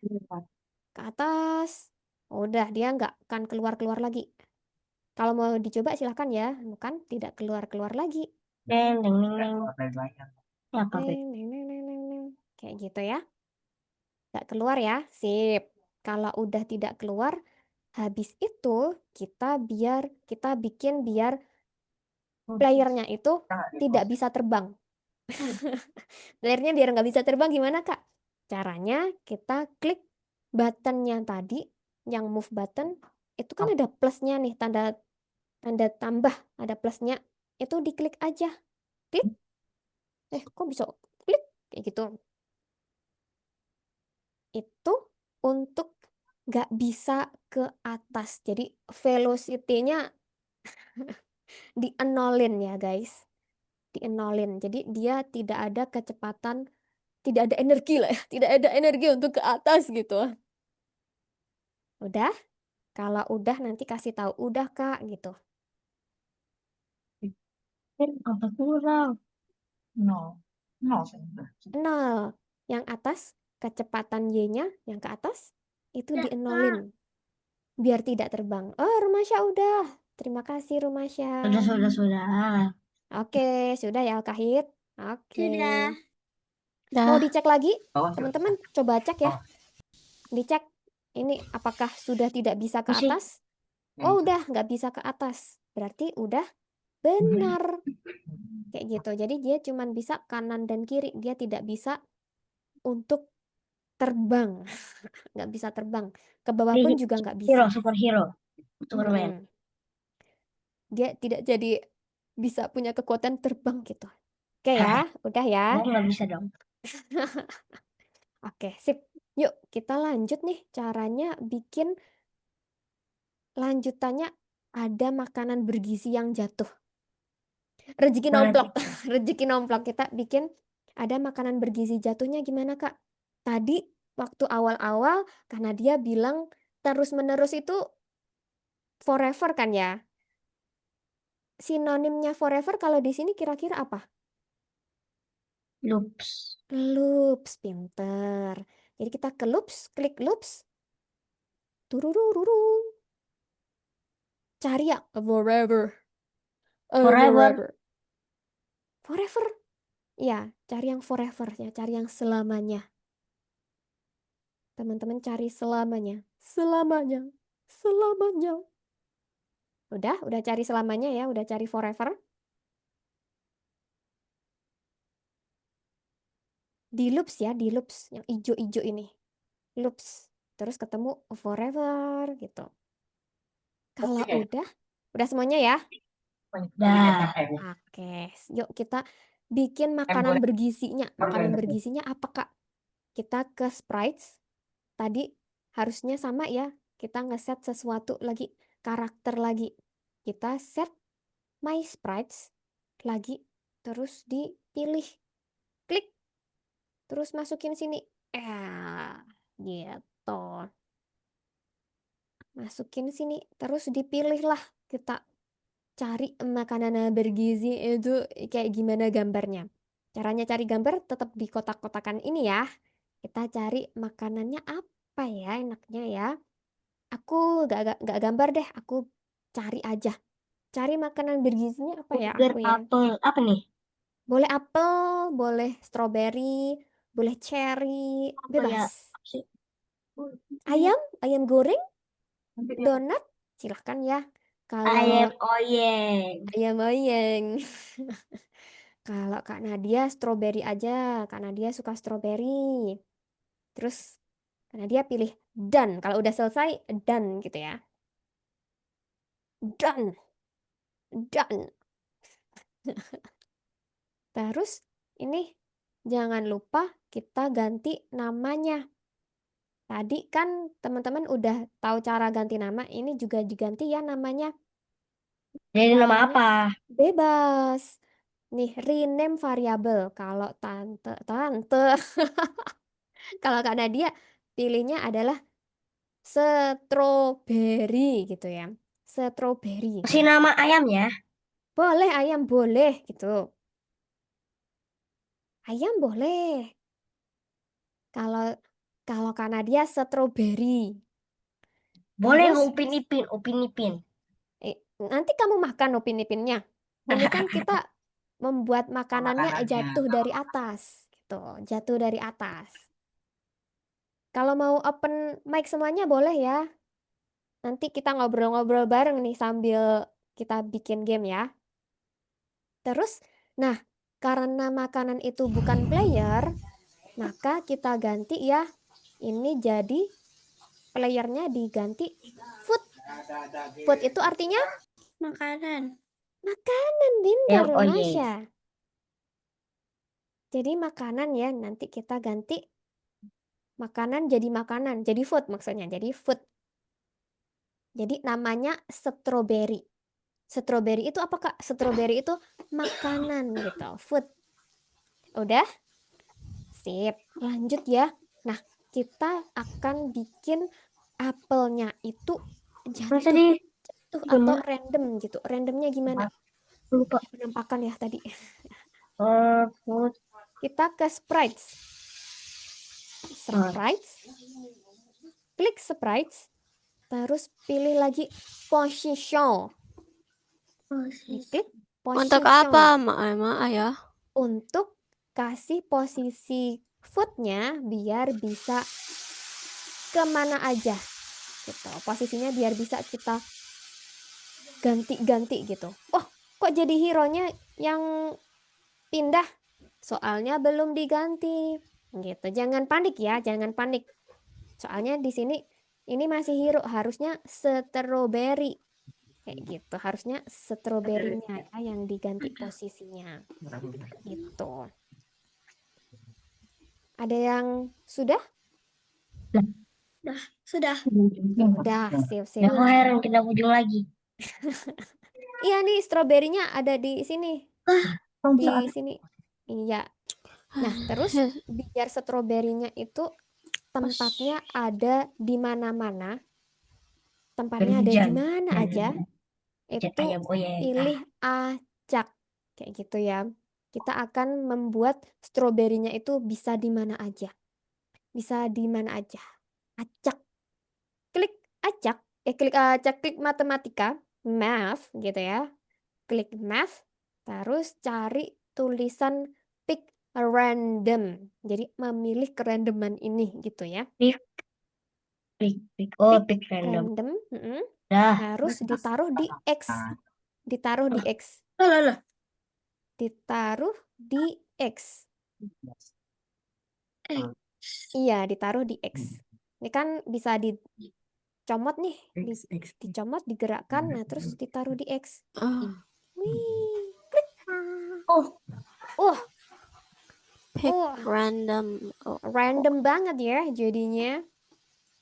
Ke atas. Udah, dia nggak akan keluar-keluar lagi. Kalau mau dicoba silahkan ya. Bukan, tidak keluar-keluar lagi. Deng, deng, deng, deng. Keluar dari layar. Ya, apa, Beb? Neng, neng, neng, neng, neng, neng. Kayak gitu ya. Nggak keluar ya. Sip. Kalau udah tidak keluar, habis itu kita bikin biar playernya itu Kita nggak di tidak post. bisa terbang. Playernya biar nggak bisa terbang gimana, Kak? Caranya kita klik buttonnya tadi, yang move button, itu kan ada plusnya nih, tanda tanda tambah, ada plusnya. Itu diklik aja. Klik. Kok bisa klik? Kayak gitu. Itu untuk nggak bisa ke atas. Jadi velocity-nya dienolin ya, guys. Dienolin. Jadi dia tidak ada kecepatan, tidak ada energi lah ya. Tidak ada energi untuk ke atas gitu. Udah? Kalau udah nanti kasih tahu udah Kak gitu. Apa kurang? Nol. Nol sebenarnya. 0. Yang atas kecepatan Y-nya yang ke atas itu Ya, dienolin biar tidak terbang. Oh, Rumasya udah. Terima kasih Sudah, Rumasya. sudah. Oke, sudah ya Al-Kahid. Oke. Sudah. Mau Dah. dicek lagi? Bawah sudah Teman-teman selesai. coba cek ya. Bawah. Dicek ini apakah sudah tidak bisa ke Pusing. atas? Yang Oh, itu. udah nggak bisa ke atas. Berarti udah benar. Kayak gitu. Jadi dia cuma bisa kanan dan kiri. Dia tidak bisa untuk terbang. Nggak bisa terbang. Ke bawah pun juga nggak Hero, bisa. superhero. Superman. Mm-mm. Dia tidak jadi bisa punya kekuatan terbang gitu. Oke ya, udah ya. Oh, nggak bisa dong. Oke, sip. Yuk, kita lanjut nih. Caranya bikin lanjutannya ada makanan bergizi yang jatuh. Rezeki Nah, nomplok. Rezeki nomplok. Kita bikin ada makanan bergizi jatuhnya gimana, Kak? Tadi waktu awal-awal karena dia bilang terus-menerus itu forever kan ya? Sinonimnya forever kalau di sini kira-kira apa? loops. Loops, pinter. Jadi kita ke loops, klik loops. Tururururu. Cari ya forever. Forever. Forever. Forever. Ya, cari yang forever ya, cari yang selamanya. Teman-teman cari selamanya. Selamanya. Selamanya. Udah cari selamanya ya, udah cari forever. Di loops ya, di loops yang ijo-ijo ini. Loops. Terus ketemu forever gitu. Kalau Oke. udah semuanya ya. Dah. Oke, yuk kita bikin makanan boleh. bergizinya. Makanan Boleh. bergizinya apa, Kak? Kita ke sprites. Tadi harusnya sama ya. Kita ngeset sesuatu lagi, karakter lagi. Kita set my sprites lagi, terus dipilih. Klik, terus masukin sini. Gitu. Masukin sini, terus dipilih lah. Kita cari makanan bergizi itu kayak gimana gambarnya. Caranya cari gambar tetap di kotak-kotakan ini ya. Kita cari makanannya apa ya enaknya ya. Aku gak gambar deh, aku cari aja. Cari makanan bergizinya apa ya Burger, aku ya. apel. Apa nih? Boleh apel, boleh strawberry, boleh cherry, Apa ya? bebas. Apa sih? Ayam goreng, Nanti dia donat, silahkan ya. Kalau Ayam oyeng. ayam oyeng. Kalau Kak Nadia strawberry aja, Kak Nadia suka strawberry. Terus Kak Nadia pilih done. Kalau udah selesai, done gitu ya. Done, done. Terus ini jangan lupa kita ganti namanya. Tadi kan teman-teman udah tahu cara ganti nama, ini juga diganti ya namanya. Jadi nama Namanya apa? bebas. Nih, rename variabel. Kalau tante, kalau Kak Nadia pilihnya adalah strawberry gitu ya. Strawberry. Kasih Nah, nama ayam ya. boleh ayam boleh gitu. Ayam boleh. Kalau kalau Kak Nadia strawberry. Boleh Terus nggak Upin Ipin? Upin Ipin. nanti kamu makan Upin Ipinnya. Ini kan kita membuat makanannya makanannya. jatuh dari atas gitu, jatuh dari atas. Kalau mau open mic semuanya boleh ya. Nanti kita ngobrol-ngobrol bareng nih sambil kita bikin game ya. Terus, nah, karena makanan itu bukan player, maka kita ganti ya. Ini jadi playernya diganti food. Food itu artinya Makanan. makanan, pintar Oh yes. Masya. Jadi makanan ya, nanti kita ganti makanan, jadi food maksudnya, jadi food. Jadi namanya strawberry. Strawberry itu apa Kak? Strawberry itu makanan gitu, food. Udah? Sip, lanjut ya. Nah, kita akan bikin apelnya itu Masa jatuh, di jatuh atau gimana? random gitu. Randomnya gimana? Lupa. Penampakan ya tadi. Food. Kita ke sprites. Sprites. Klik sprites. Terus pilih lagi position. Diklik Untuk position. apa, Mak ya? Untuk kasih posisi footnya biar bisa kemana aja gitu. Posisinya biar bisa kita ganti-ganti gitu. Oh, kok jadi hero-nya yang pindah? Soalnya belum diganti gitu. Jangan panik ya, jangan panik. Soalnya di sini ini masih hero, harusnya strawberry kayak gitu. Harusnya strawberry-nya ya yang diganti posisinya. Gitu. Ada yang sudah? Sudah. Udah, sip. Ya, kok heran kita ujung lagi. Iya nih, stroberinya ada di sini. Di sini. Iya. Nah, terus biar stroberinya itu tempatnya ada di mana-mana. Tempatnya ada di mana aja. Itu Ayam ya. pilih acak. Kayak gitu ya. Kita akan membuat stroberinya itu bisa di mana aja. Bisa di mana aja. Acak. Klik acak. Klik acak, klik matematika. Math gitu ya. Klik math. Terus cari tulisan pick random. Jadi memilih kerandoman ini gitu ya. Pick. Oh, Pick pick random. random. Dah. Terus ditaruh di X. Ditaruh di X. Lah. Ditaruh di X. Iya, ditaruh di X. Ini kan bisa dicomot nih. Dicomot, digerakkan. Nah, terus ditaruh di X. Wih, klik. Oh, Pick Oh, random. random banget ya jadinya.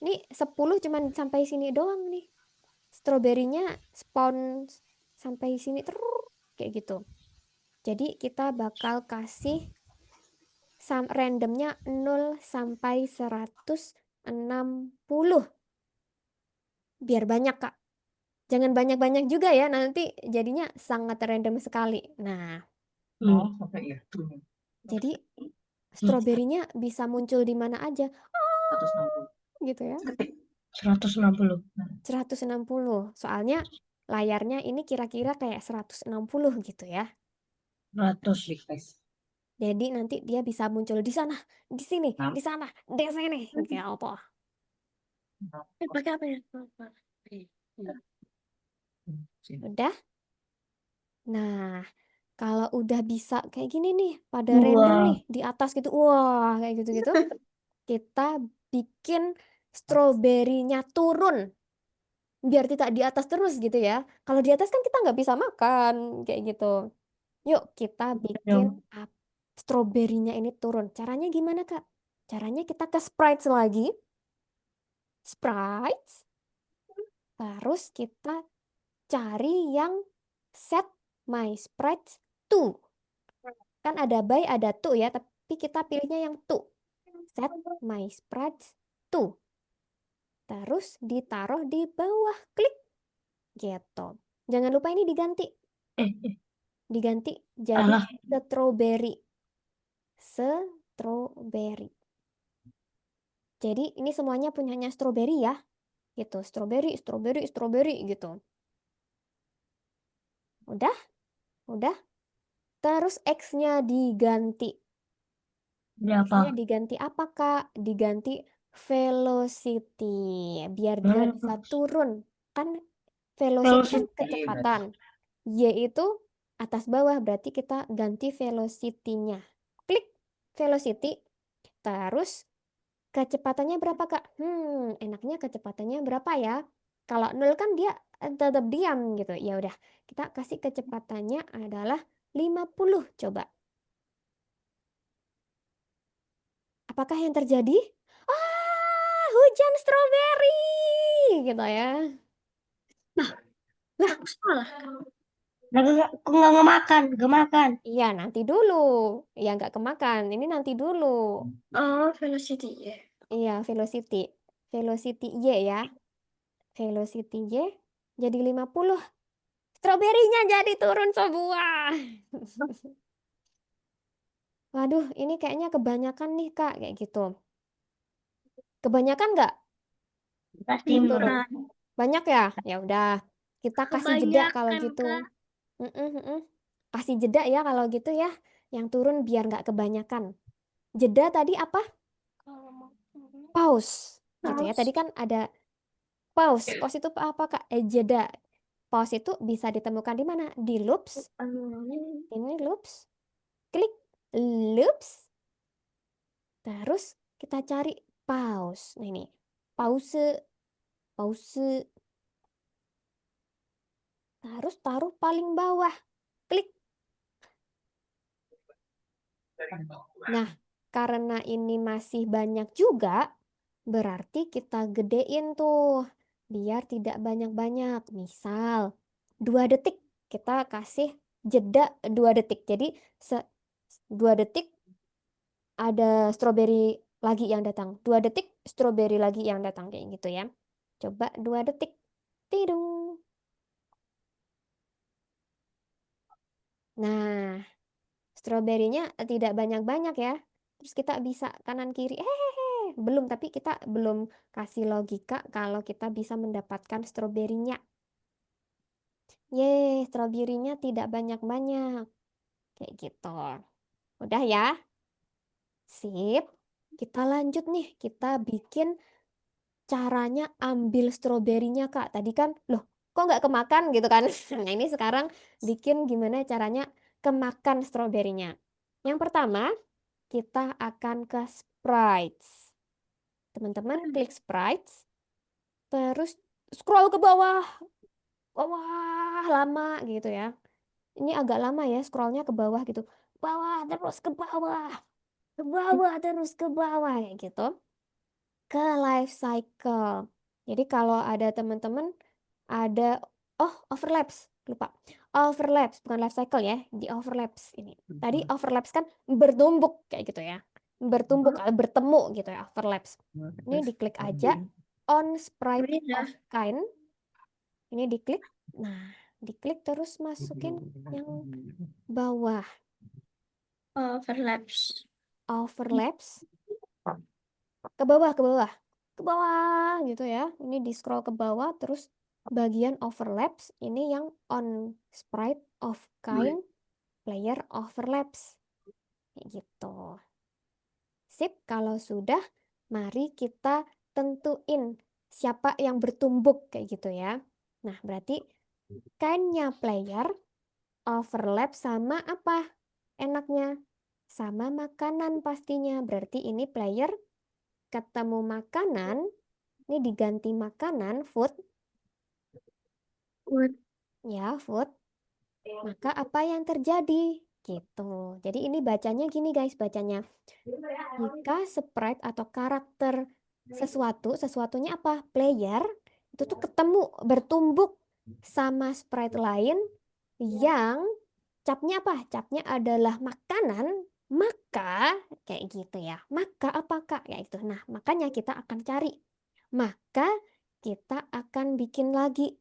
Ini 10 cuman sampai sini doang nih. Stroberinya spawn sampai sini terus kayak gitu. Jadi kita bakal kasih randomnya 0 sampai 160. Biar banyak Kak. Jangan banyak-banyak juga ya, nanti jadinya sangat random sekali. Nah, Oh, sampai itu. jadi stroberinya bisa muncul di mana aja. 160. Gitu ya. 160. 160. Soalnya layarnya ini kira-kira kayak 160 gitu ya. 100. Jadi nanti dia bisa muncul di sana, di sini, di sana, di sini. Kayak apa? Pakai apa ya? Udah? Nah, kalau udah bisa kayak gini nih, pada Wah. random nih di atas gitu. Wah, kayak gitu-gitu. Kita bikin stroberinya turun. Biar tidak di atas terus gitu ya. Kalau di atas kan kita nggak bisa makan kayak gitu. Yuk kita bikin stroberinya ini turun. Caranya gimana Kak? Caranya kita ke sprites lagi. Sprites. Terus kita cari yang set my sprites to. Kan ada by, ada to ya. Tapi kita pilihnya yang to. Set my sprites to. Terus ditaruh di bawah. Klik. Gitu. Jangan lupa ini diganti. Diganti jadi Alah. strawberry. Strawberry. Jadi ini semuanya punyanya strawberry ya. Gitu. Strawberry gitu. Udah? Udah? Terus X-nya diganti. X-nya diganti apa Kak? Diganti velocity. Biar dia bisa turun. Kan velocity kan kecepatan. Y itu atas bawah, berarti kita ganti velocity-nya. Klik velocity, terus kecepatannya berapa, Kak? Enaknya kecepatannya berapa ya? Kalau 0 kan dia tetap diam gitu. Ya udah, kita kasih kecepatannya adalah 50 coba. Apakah yang terjadi? Hujan stroberi gitu ya. Aku salah. Aku nggak ngemakan, nggak makan. Iya, nanti dulu. Ya nggak kemakan. Ini nanti dulu. Oh, velocity ya. Iya, velocity. Velocity Y ya. Velocity Y jadi 50. Stroberinya jadi turun sebuah. Waduh, ini kayaknya kebanyakan nih, Kak, kayak gitu. Kebanyakan nggak Pasti yang turun? berat. Banyak ya? Ya udah, kita kasih jeda kalau Kebanyakan, gitu. Kak. Kasih jeda ya kalau gitu ya. Yang turun biar nggak kebanyakan. Jeda tadi apa? Pause. Gitu ya. Tadi kan ada pause. Pause itu apa, Kak? Jeda. Pause itu bisa ditemukan di mana? Di loops. Ini loops. Klik loops. Terus kita cari pause. Nah ini. Pause. Pause. Terus taruh paling bawah. Klik. Nah, karena ini masih banyak juga, berarti kita gedein tuh. Biar tidak banyak-banyak. Misal, 2 detik. Kita kasih jeda 2 detik. Jadi, 2 detik ada stroberi lagi yang datang. 2 detik, stroberi lagi yang datang. Kayak gitu ya. Coba 2 detik. Tidung. Nah, stroberinya tidak banyak-banyak ya. Terus kita bisa kanan kiri. Belum, tapi kita belum kasih logika kalau kita bisa mendapatkan stroberinya. Yeay, stroberinya tidak banyak-banyak. Kayak gitu. Udah ya? Sip. Kita lanjut nih. Kita bikin caranya ambil stroberinya, Kak. Tadi kan, loh, kok nggak kemakan gitu kan? Nah, ini sekarang bikin gimana caranya kemakan stroberinya. Yang pertama, kita akan ke sprites. Teman-teman klik sprites, terus scroll ke bawah. Bawah lama gitu ya. Ini agak lama ya scrollnya ke bawah gitu. Bawah terus ke bawah. Ke bawah terus ke bawah kayak gitu. Ke life cycle. Jadi kalau ada teman-teman ada overlaps, lupa. Overlaps bukan life cycle ya, di overlaps ini. Tadi overlaps kan bertumbuk kayak gitu ya. Bertumbuk atau bertemu gitu ya, overlaps. Ini diklik aja on sprite of kind. Ini diklik. Nah, diklik terus masukin yang bawah. Overlaps. Overlaps. Ke bawah, ke bawah. Ke bawah gitu ya. Ini di scroll ke bawah terus bagian overlaps ini yang on sprite of kind player overlaps. Kayak gitu. Sip, kalau sudah mari kita tentuin siapa yang bertumbuk kayak gitu ya. Nah, berarti kind-nya player overlap sama apa? Enaknya sama makanan pastinya. Berarti ini player ketemu makanan, ini diganti makanan, food. Ya, food. Maka apa yang terjadi? Gitu. Jadi ini bacanya gini guys, bacanya. Jika sprite atau karakter sesuatunya apa? Player, itu tuh ketemu, bertumbuk sama sprite lain yang capnya apa? Capnya adalah makanan, maka kayak gitu ya. Maka apakah kayak itu. Nah, makanya kita akan cari. Maka kita akan bikin lagi.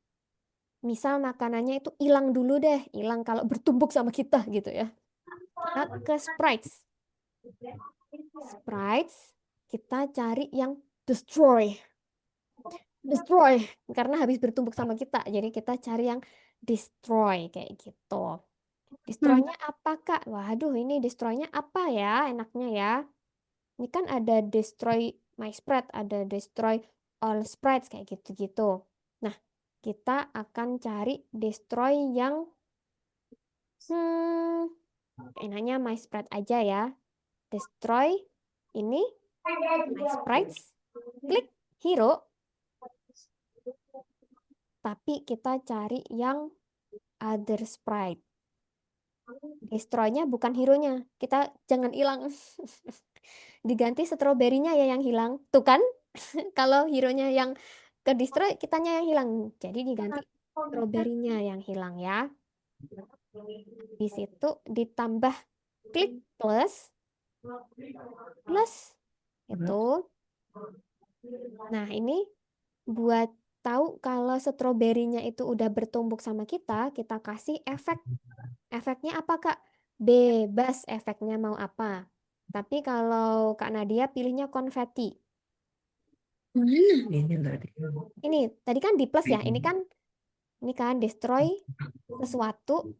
Misal makanannya itu hilang dulu deh, hilang kalau bertumbuk sama kita gitu ya. Kita ke sprites. Sprites, kita cari yang destroy. Destroy, karena habis bertumbuk sama kita. Jadi kita cari yang destroy kayak gitu. Destroy-nya apa, Kak? Waduh, ini destroy-nya apa ya enaknya ya? Ini kan ada destroy my sprite, ada destroy all sprites kayak gitu-gitu. Nah, kita akan cari destroy yang Enaknya my sprite aja ya. Destroy ini my sprites. Klik hero. Tapi kita cari yang other sprite. Destroy-nya bukan hero-nya. Kita jangan hilang. Diganti stroberinya ya yang hilang. Tuh kan? Kalau hero-nya yang ke destroy, kitanya yang hilang. Jadi diganti stroberinya yang hilang ya. Di situ ditambah klik plus. Itu. Nah, ini buat tahu kalau stroberinya itu udah bertumbuk sama kita kasih efek. Efeknya apa, Kak? Bebas efeknya mau apa. Tapi kalau Kak Nadia pilihnya konfeti. Ini tadi. Ini tadi kan di plus ya. Ini kan destroy sesuatu.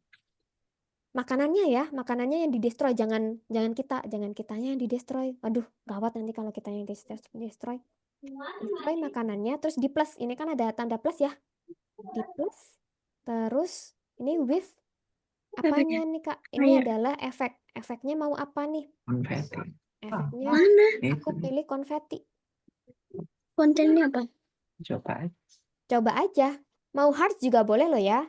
Makanannya ya, makanannya yang di-destroy, jangan kitanya yang di-destroy. Waduh, gawat nanti kalau kita yang destroy. Destroy makanannya, terus di plus. Ini kan ada tanda plus ya. Di plus, terus ini with apanya nih, Kak? Ini adalah efek. Efeknya mau apa nih? Konfeti. Efeknya aku Itu. pilih konfeti. Kontennya apa? Coba aja. Coba aja. Mau hearts juga boleh loh ya.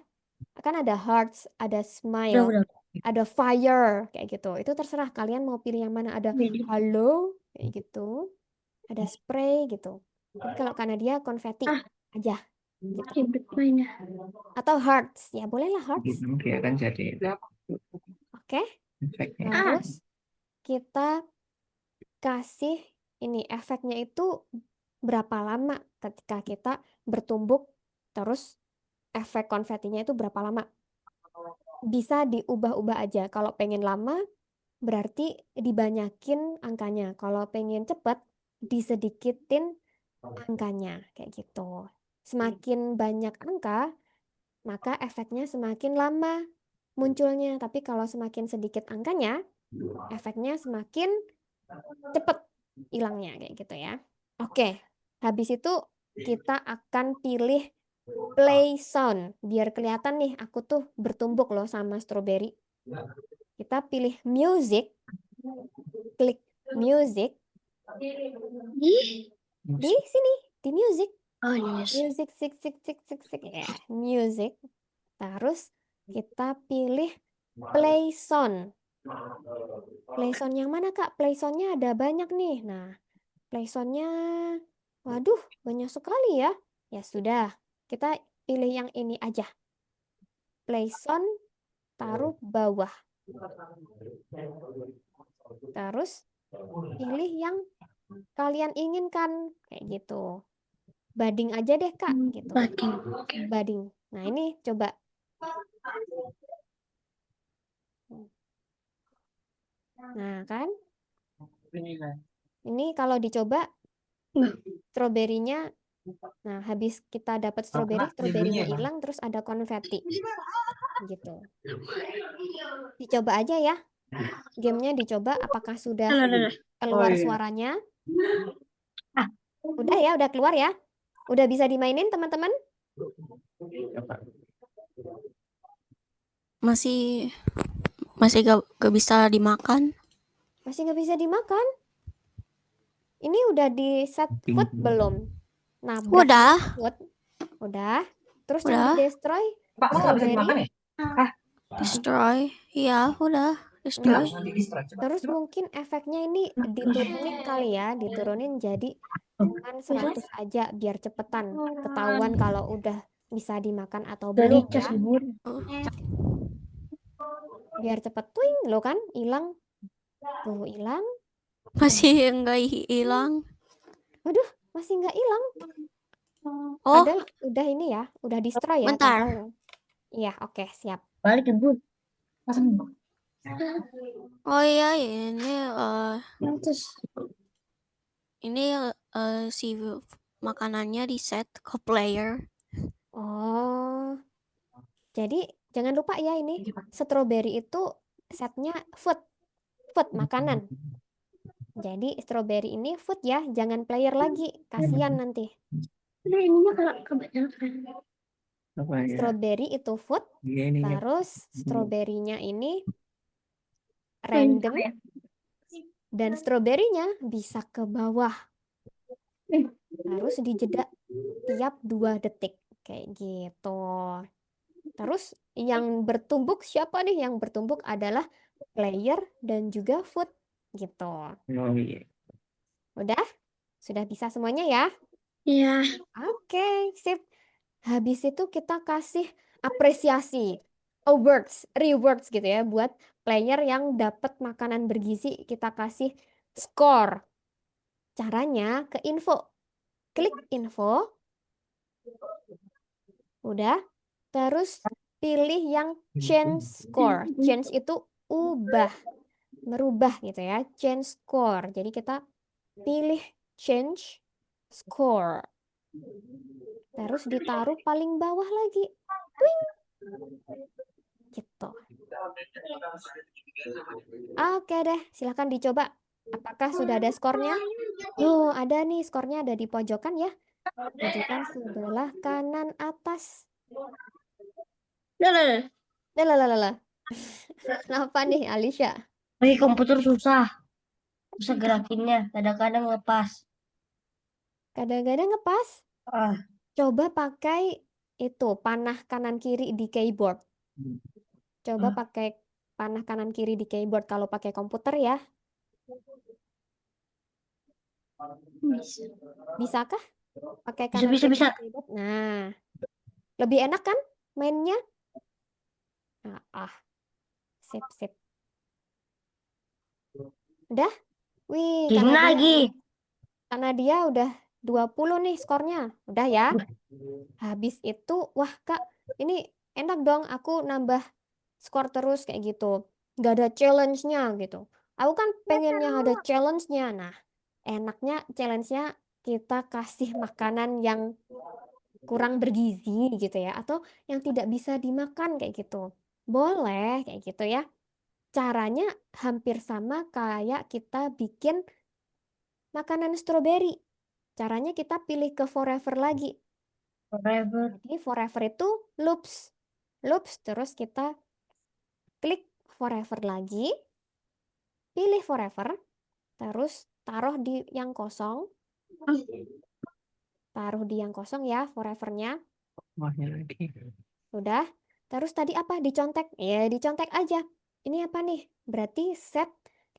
Kan ada hearts, ada smile, Udah. ada fire, kayak gitu. Itu terserah kalian mau pilih yang mana. Ada halo, kayak gitu. Ada spray gitu. Tapi kalau karena dia konfeti aja. Gitu. Ribet mainnya. Atau hearts. Ya bolehlah hearts. Gitu, dia kan jadi Oke. efeknya. Terus kita kasih ini efeknya itu berapa lama ketika kita bertumbuk, terus efek konfetinya itu berapa lama. Bisa diubah-ubah aja. Kalau pengen lama berarti dibanyakin angkanya. Kalau pengen cepet disedikitin angkanya kayak gitu. Semakin banyak angka, maka efeknya semakin lama munculnya. Tapi kalau semakin sedikit angkanya, efeknya semakin cepet hilangnya kayak gitu ya. Oke, habis itu kita akan pilih play sound. Biar kelihatan nih aku tuh bertumbuk loh sama strawberry. Kita pilih music. Klik music. Di sini, di music. Oh, yes. Music, ya, music. Terus kita pilih play sound. Play sound yang mana, Kak? Play soundnya ada banyak nih. Nah, play soundnya, waduh, banyak sekali ya. Ya sudah, kita pilih yang ini aja. Play sound, taruh bawah. Terus pilih yang kalian inginkan, kayak gitu. Bading aja deh, Kak, gitu. Bading. Nah, ini coba. Nah, kan? Ini kalau dicoba stroberinya. Nah, habis kita dapat stroberinya hilang, terus ada konfeti. Gitu. Dicoba aja ya. Gamenya dicoba apakah sudah keluar suaranya? Udah ya, udah keluar ya. Udah bisa dimainin, teman-teman? Masih gak bisa dimakan. Masih nggak bisa dimakan. Ini udah di set food belum? Nah, Udah. food. Udah. Terus Udah. yang di destroy Pak, kok nggak bisa dimakan ya? Destroy. Iya, udah. Destroy. Terus mungkin efeknya ini diturunin kali ya, diturunin jadi cuman 100 aja biar cepetan ketahuan kalau udah bisa dimakan atau belum ya. Biar cepet twing lo kan hilang. Tuh hilang. Masih enggak hilang. Waduh, masih nggak hilang. Oh, Padahal udah ini ya, udah destroy ya. bentar. Padahal. Iya, oke, siap. Balik Bun. Oh iya, Terus ini si makanannya di set ke player. Oh, jadi jangan lupa ya ini strawberry itu setnya food makanan. Jadi strawberry ini food ya, jangan player lagi, kasihan nanti. udah ininya kalau kebanyakan. Apa ya? Strawberry itu food, Ini ya. terus strawberry-nya ini random, dan strawberry-nya bisa ke bawah. Harus dijeda tiap 2 detik. Kayak gitu. Terus yang bertumbuk siapa nih? Yang bertumbuk adalah player dan juga food. Gitu. Oh iya. Udah? Sudah bisa semuanya ya? Iya. Oke, sip. Habis itu kita kasih apresiasi, awards, rewards gitu ya buat player yang dapat makanan bergizi. Kita kasih skor. Caranya ke info. Klik info. Udah. Terus pilih yang change score. Change itu ubah, merubah gitu ya. Change score. Jadi kita pilih change score. Terus ditaruh paling bawah lagi. Twing. Gitu. Oke deh, silahkan dicoba. Apakah sudah ada skornya? Tuh, ada nih skornya ada di pojokan ya. Pojokan sebelah kanan atas. Nah, Lalalala. Kenapa nih, Alicia? bagi komputer susah gerakinnya. Kadang-kadang lepas. Kadang-kadang ngepas. Ah, Coba pakai itu, panah kanan kiri di keyboard. Coba pakai panah kanan kiri di keyboard kalau pakai komputer ya. bisa. Bisakah pakai Bisa, kanan bisa, kiri bisa. di keyboard? Nah, lebih enak kan mainnya? Sip, sip. Udah? Wih, Gini lagi. karena dia udah 20 nih skornya. Udah ya? Habis itu, wah Kak, ini enak dong aku nambah skor terus kayak gitu. Nggak ada challenge-nya gitu. Aku kan pengennya ada challenge-nya. Nah, enaknya challenge-nya kita kasih makanan yang kurang bergizi gitu ya. Atau yang tidak bisa dimakan kayak gitu. Boleh kayak gitu ya. Caranya hampir sama kayak kita bikin makanan stroberi. Caranya kita pilih ke forever lagi. Forever. Jadi forever itu loops. Loops terus kita klik forever lagi, pilih forever, terus taruh di yang kosong, taruh di yang kosong ya forevernya. Wahnya lagi. Udah. Terus tadi apa? Dicontek? Ya dicontek aja. Ini apa nih? Berarti set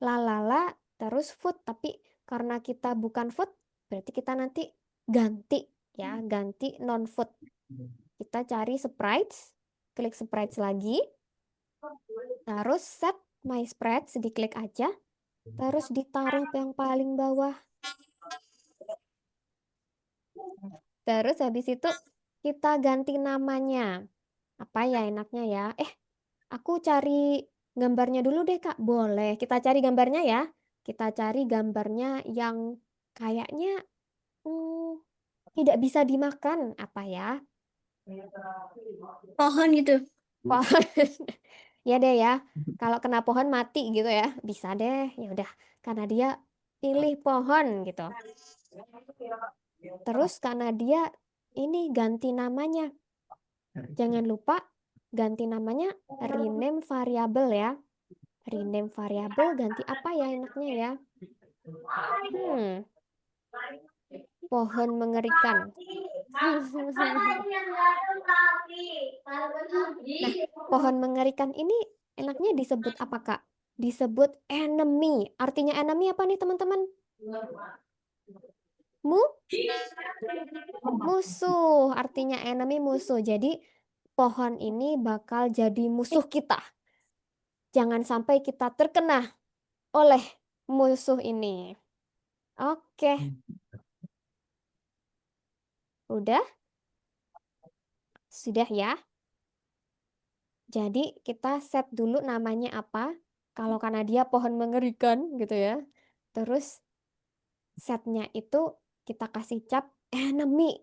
lalala terus food. Tapi karena kita bukan food, berarti kita nanti ganti ya, ganti non food. Kita cari sprites, klik sprites lagi, terus set my sprites, diklik aja, terus ditaruh yang paling bawah. Terus habis itu kita ganti namanya. Apa ya enaknya ya? Aku cari gambarnya dulu deh, Kak. Boleh. Kita cari gambarnya ya. Kita cari gambarnya yang kayaknya hmm, tidak bisa dimakan. Apa ya? Pohon gitu. Pohon. Ya deh ya. Kalau kena pohon mati gitu ya. Bisa deh. Ya udah. Karena dia pilih pohon gitu. Terus karena dia ini ganti namanya. Jangan lupa ganti namanya rename variable ya. Rename variable ganti apa ya enaknya ya? Hmm, pohon mengerikan. Nah, pohon mengerikan ini enaknya disebut apa, Kak? Disebut enemy. Artinya enemy apa nih, teman-teman? Musuh. Artinya enemy musuh. Jadi, pohon ini bakal jadi musuh kita. Jangan sampai kita terkena oleh musuh ini. Oke, udah? Sudah ya? Jadi kita set dulu namanya apa. Kalau karena dia pohon mengerikan gitu ya. Terus setnya itu kita kasih cap enemy.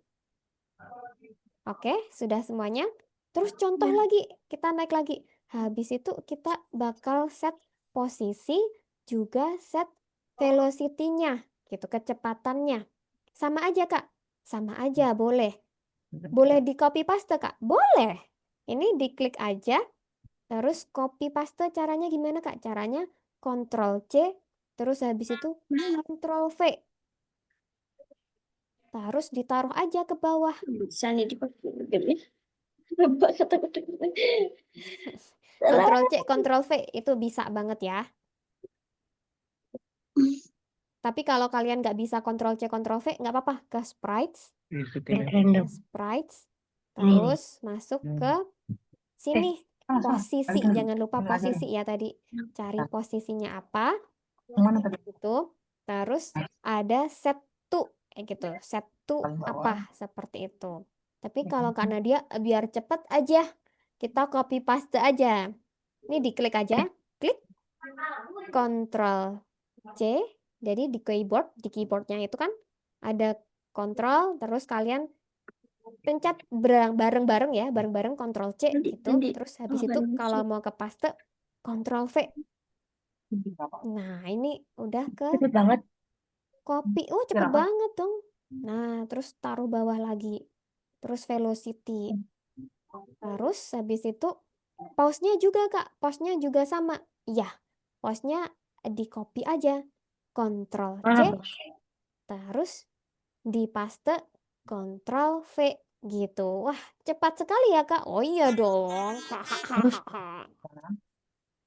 Oke, sudah semuanya. Terus contoh lagi, kita naik lagi. Habis itu kita bakal set posisi juga set velocity-nya gitu, kecepatannya. Sama aja, Kak. Sama aja, boleh. Boleh di copy paste, Kak? Boleh. Ini diklik aja, terus copy paste caranya gimana, Kak? Caranya Ctrl C, terus habis itu Ctrl V. Terus ditaruh aja ke bawah. Bisa nih dipakai gamenya. Lupa kata-kata. Salah. Ctrl C, Ctrl V itu bisa banget ya. Tapi kalau kalian nggak bisa Ctrl C, Ctrl V, nggak apa-apa. Ke sprites, Ikutin nanti aja. ke Random. sprites, Ini. terus masuk ke sini. Salah. Posisi, Lagi. jangan lupa Lagi. posisi ya tadi. Cari posisinya apa, Mana tadi? gitu. Terus ada set to, kayak gitu. Set to apa, seperti itu. Tapi kalau Kak Nadia, biar cepet aja, kita copy paste aja. Ini diklik aja, klik Ctrl C. Jadi di keyboardnya itu kan ada Ctrl, terus kalian pencet bareng-bareng ya, bareng-bareng Ctrl C gitu. Terus habis itu kalau mau ke paste, Ctrl V. Nah, ini udah ke Cepet banget. copy. Oh, cepet banget dong. Nah, terus taruh bawah lagi. Terus velocity. Terus habis itu pause-nya juga, Kak. Pause-nya juga sama. Iya, pause-nya di copy aja. Ctrl C, Mana bos? terus di paste Ctrl V gitu. Wah, cepat sekali ya, Kak. Oh iya dong. Terus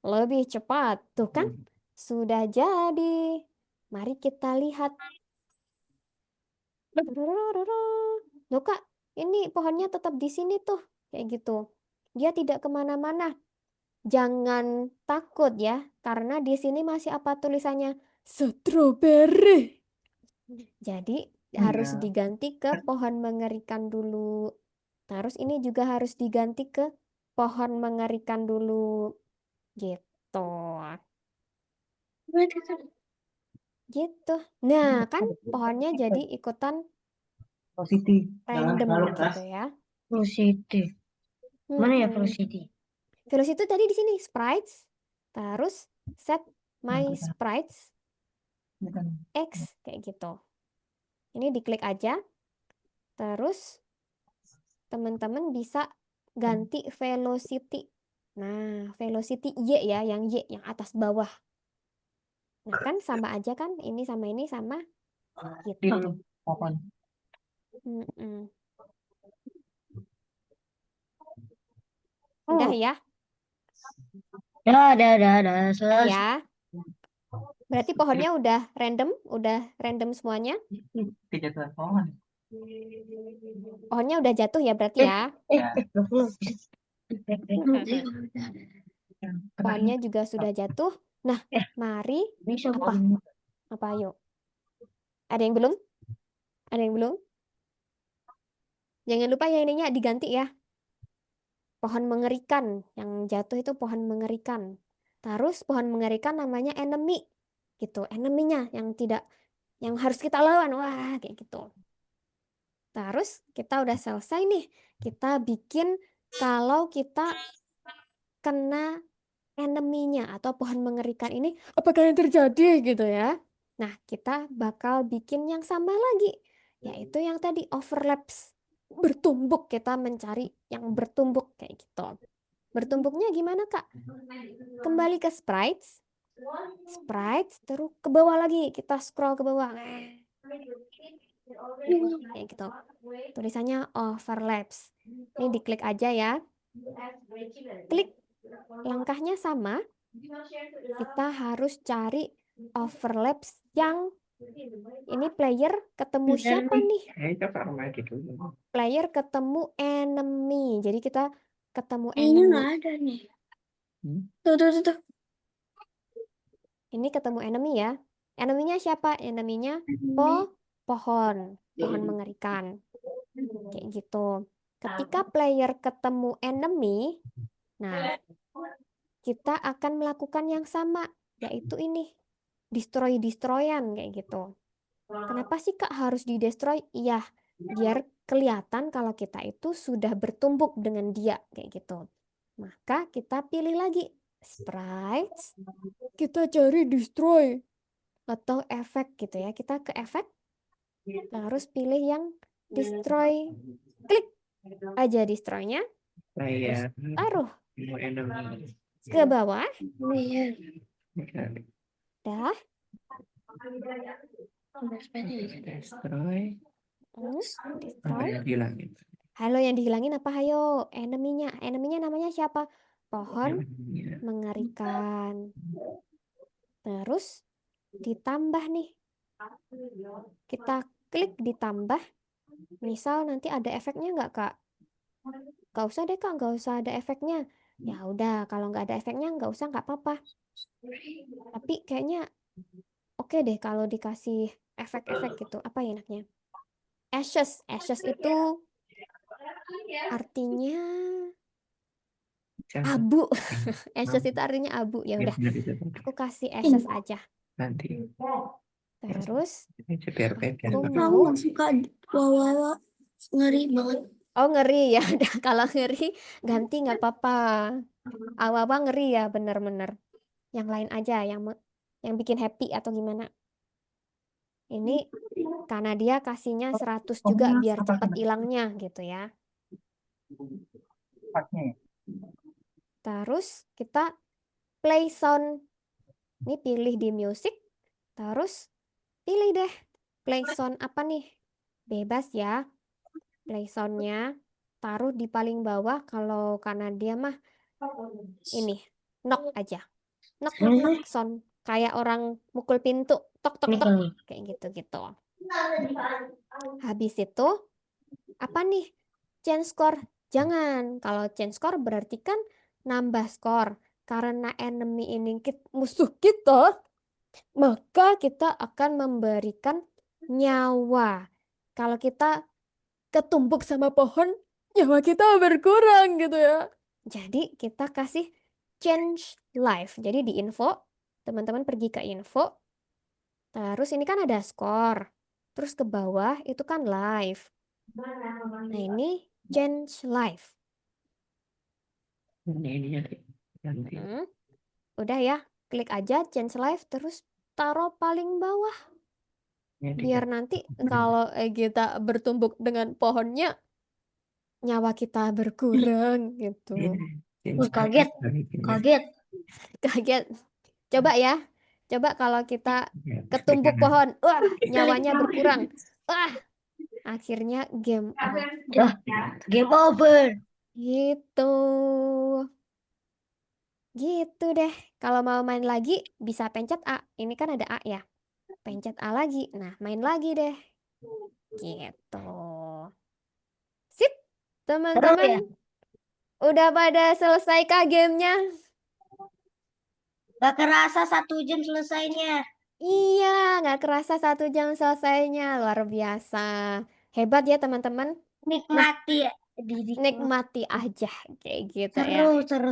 Lebih cepat. Tuh kan, sudah jadi. Mari kita lihat. Loh, Kak, ini pohonnya tetap di sini tuh. Kayak gitu. Dia tidak kemana-mana. Jangan takut ya, karena di sini masih apa tulisannya? Strawberry. Jadi harus Iya. diganti ke pohon mengerikan dulu. Terus ini juga harus diganti ke pohon mengerikan dulu. Gitu. Gitu. Nah, kan pohonnya jadi ikutan Velocity. random gitu ya. Velocity. Mana ya Mm-mm. velocity? Velocity tadi di sini sprites, terus set my sprites X kayak gitu. Ini diklik aja, terus teman-teman bisa ganti velocity. Nah, velocity Y ya, yang Y, yang atas bawah. Nah, kan sama aja kan, ini sama gitu. Pohon. Mm-mm. Udah ya? Ya, ada. Udah Selesai. ya. Berarti pohonnya udah random semuanya. Kejatuhan pohon. Pohonnya udah jatuh ya berarti ya. Pohonnya juga sudah jatuh. Nah, mari Bisa apa? Apa yuk? Ada yang belum? Ada yang belum? Jangan lupa ya ininya diganti ya. Pohon mengerikan. Yang jatuh itu pohon mengerikan. Terus pohon mengerikan namanya enemy. Gitu. Enemy-nya yang harus kita lawan. Wah, kayak gitu. Terus kita udah selesai nih. Kita bikin kalau kita kena enemy-nya atau pohon mengerikan ini, apakah yang terjadi gitu ya. Nah, kita bakal bikin yang sama lagi, yaitu yang tadi overlaps. Bertumbuk, kita mencari yang bertumbuk kayak gitu. Bertumbuknya gimana, Kak? Kembali ke sprites. Sprites, terus ke bawah lagi. Kita scroll ke bawah. Kayak gitu. Tulisannya overlaps. Ini diklik aja ya. Klik. Langkahnya sama. Kita harus cari overlaps yang ini player ketemu siapa nih? Kita sama gitu. Player ketemu enemy. Jadi kita ketemu Ini enemy. nggak ada nih. Hmm? Tuh. Ini ketemu enemy ya. Enemy-nya siapa? Enemy-nya pohon mengerikan. Kayak gitu. Ketika player ketemu enemy, nah kita akan melakukan yang sama, yaitu ini. Destroyan kayak gitu. Kenapa sih Kak harus di-destroy? Iya, biar kelihatan kalau kita itu sudah bertumbuk dengan dia kayak gitu. Maka kita pilih lagi sprites, kita cari destroy atau efek gitu ya. Kita ke efek, terus pilih yang destroy, klik. aja destroy-nya, Player. taruh No enemy. ke bawah, Mechanic. dah. Destroy. Apa Destroy. yang dihilangin? Halo, yang dihilangin apa? Hayo, enemy-nya. Enemy-nya namanya siapa? Pohon Enemy-nya. mengerikan. Terus ditambah nih. Kita klik ditambah. Misal nanti ada efeknya nggak, Kak? Nggak usah deh, Kak. Nggak usah ada efeknya. Ya udah, kalau nggak ada efeknya nggak usah, nggak apa-apa. Tapi kayaknya oke deh kalau dikasih efek-efek gitu. Apa ya enaknya? Ashes. Ashes itu artinya Jangan. abu. Ashes itu artinya abu. Ya Ya, udah, benar itu. aku kasih ashes aja. Nanti. Terus Ini biar beda. aku Aku mau, nggak suka wawa ngeri banget. oh ngeri ya. Udah, kalau ngeri ganti nggak apa-apa. Awawa ngeri ya, bener-bener. Yang lain aja, yang bikin happy atau gimana. Ini karena dia kasihnya 100 juga biar cepat hilangnya gitu ya. Terus kita play sound. Ini pilih di music. Terus pilih deh play sound apa nih? Bebas ya. Play soundnya taruh di paling bawah. Kalau karena dia mah ini knock aja. Knock knock knock sound. Kayak orang mukul pintu. Tok tok Ini tok. kali. Kayak gitu-gitu. Habis itu apa nih? Change score. Jangan. Kalau change score berarti kan nambah skor. Karena enemy ini musuh kita, maka kita akan memberikan nyawa. Kalau kita ketumbuk sama pohon, nyawa kita berkurang gitu ya. Jadi kita kasih change life. Jadi di info, teman-teman pergi ke info. Terus ini kan ada skor. Terus ke bawah itu kan life. Nah ini change life. Ininya deh. Nanti. Udah ya, klik aja change life terus taruh paling bawah. Ini Biar nanti kalau kita bertumbuk dengan pohonnya, nyawa kita berkurang gitu. Wih, kaget. Kaget. Kaget. Coba ya. Coba kalau kita ketumbuk pohon, wah, nyawanya berkurang. Wah, akhirnya game over. Game over. Gitu. Gitu deh. Kalau mau main lagi bisa pencet A. Ini kan ada A ya. Pencet A lagi. Nah, main lagi deh. Gitu. Sip, Seru ya? teman-teman. Udah pada selesaikah gamenya? Gak kerasa 1 jam selesainya. Iya, nggak kerasa 1 jam selesainya. Luar biasa. Hebat ya teman-teman. Nikmati diriku. Nikmati aja. Kayak gitu ya.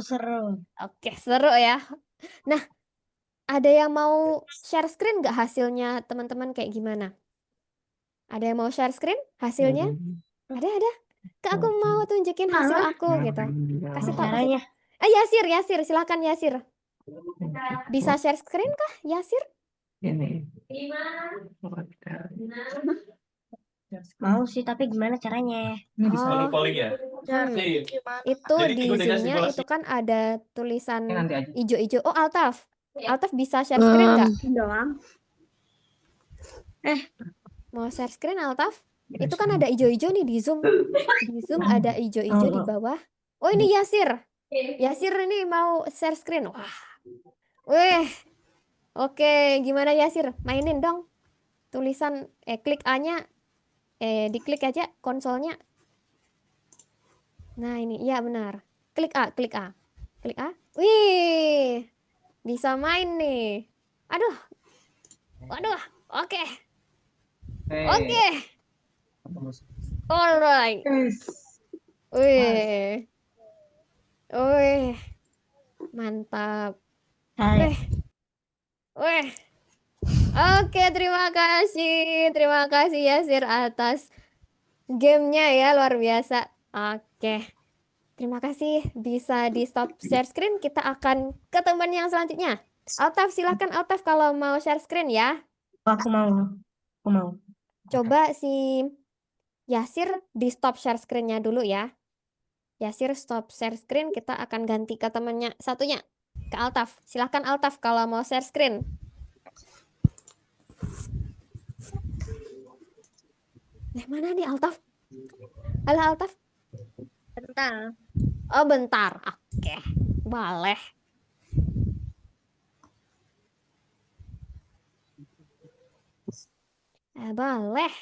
Seru. Oke, seru ya. Nah, ada yang mau share screen nggak hasilnya teman-teman kayak gimana? Ada yang mau share screen hasilnya? Ada. Kak, aku mau tunjukin hasil aku gitu. Kasih tau, kasih Caranya. tau. Yasir, silakan Yasir. Bisa share screen kah, Yasir? Ini. Mau sih, tapi gimana caranya? Oh, Calling ya? itu Jadi di ikut aja Zoom-nya simulasi. itu kan ada tulisan Nanti aja. ijo-ijo. Oh, Altaf. Altaf bisa share screen nggak? Doang. Mau share screen, Altaf? Itu kan ada ijo-ijo nih di Zoom. Di Zoom ada ijo-ijo di bawah. Oh, ini Yasir. Yasir ini mau share screen. Wah. Weh. Oke, gimana Yasir? Mainin dong. Tulisan klik A-nya diklik aja konsolnya. Nah, ini ya benar. Klik A. Klik A. Wih. Bisa main nih. Aduh. Waduh. Oke. Oke. Alright. Wih. Wih. Mantap. Wih. Oke, terima kasih. Terima kasih Yasir atas gamenya ya, luar biasa. Oke. Terima kasih. Bisa di stop share screen. Kita akan ke teman yang selanjutnya. Altaf, silahkan Altaf kalau mau share screen ya. Aku mau. Coba si Yasir di stop share screen-nya dulu ya. Yasir stop share screen, kita akan ganti ke temennya satunya, ke Altaf. Silahkan Altaf kalau mau share screen. Mana nih Altaf? Halo Altaf. Bentar. Oh bentar, oke. Boleh. Boleh.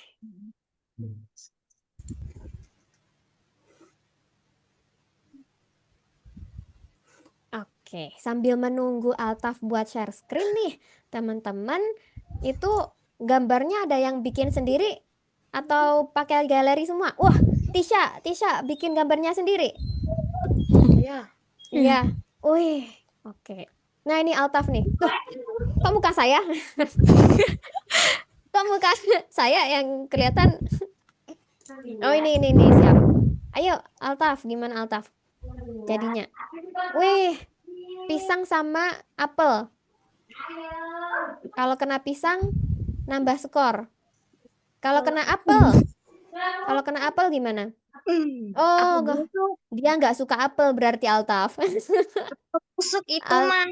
Oke, sambil menunggu Altaf buat share screen nih, teman-teman, itu gambarnya ada yang bikin sendiri atau pakai galeri semua? Wah, Tisha bikin gambarnya sendiri. Ya. Iya. Wih, oke. Nah, ini Altaf nih. Tuh, kok muka saya? Kok muka saya yang kelihatan? Oh, ini siap. Ayo, Altaf, gimana Altaf? Jadinya. Wih, pisang sama apel. Kalau kena pisang, nambah skor. Kalau kena apel gimana? Oh, dia nggak suka apel berarti Altaf. Busuk itu Al- mah.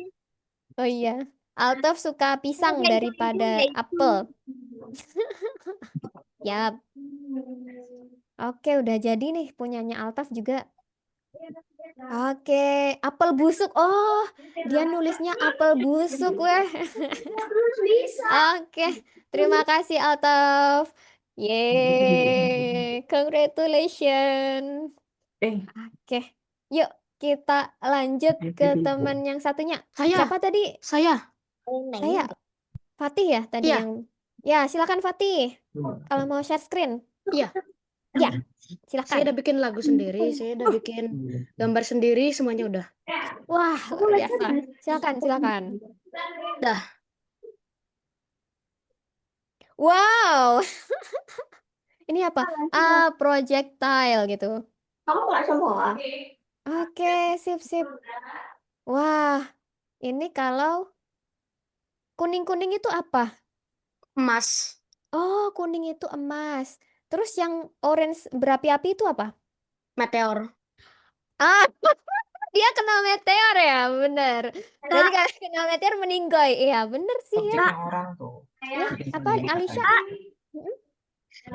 oh iya, Altaf suka pisang daripada apel. Yap. Oke, udah jadi nih punyanya Altaf juga. Oke, apel busuk. Oh, dia nulisnya apel busuk, weh. Oke, terima kasih Altaf. Yeay, congratulations. Eh, Oke, yuk kita lanjut ke teman yang satunya. Siapa tadi? Saya. Saya, Fatih ya tadi Iya. yang... Ya, silakan Fatih. Kalau mau share screen. Iya. Ya, Saya silakan. udah bikin lagu sendiri, saya udah bikin gambar sendiri, semuanya udah. Wah, luar biasa. Silakan. Dah. Wow, ini apa? Projectile gitu. Kamu nggak semua? Oke, sip. Wah, ini kalau kuning-kuning itu apa? Emas. Oh, kuning itu emas. Terus yang orange berapi-api itu apa? Meteor. Ah, dia kena meteor ya, bener. Berarti kalau kena meteor meninggoy. Iya, bener sih ya. subjeknya orang tuh. Ya, Bikin apa sendiri Alisha? katanya. Mm-mm.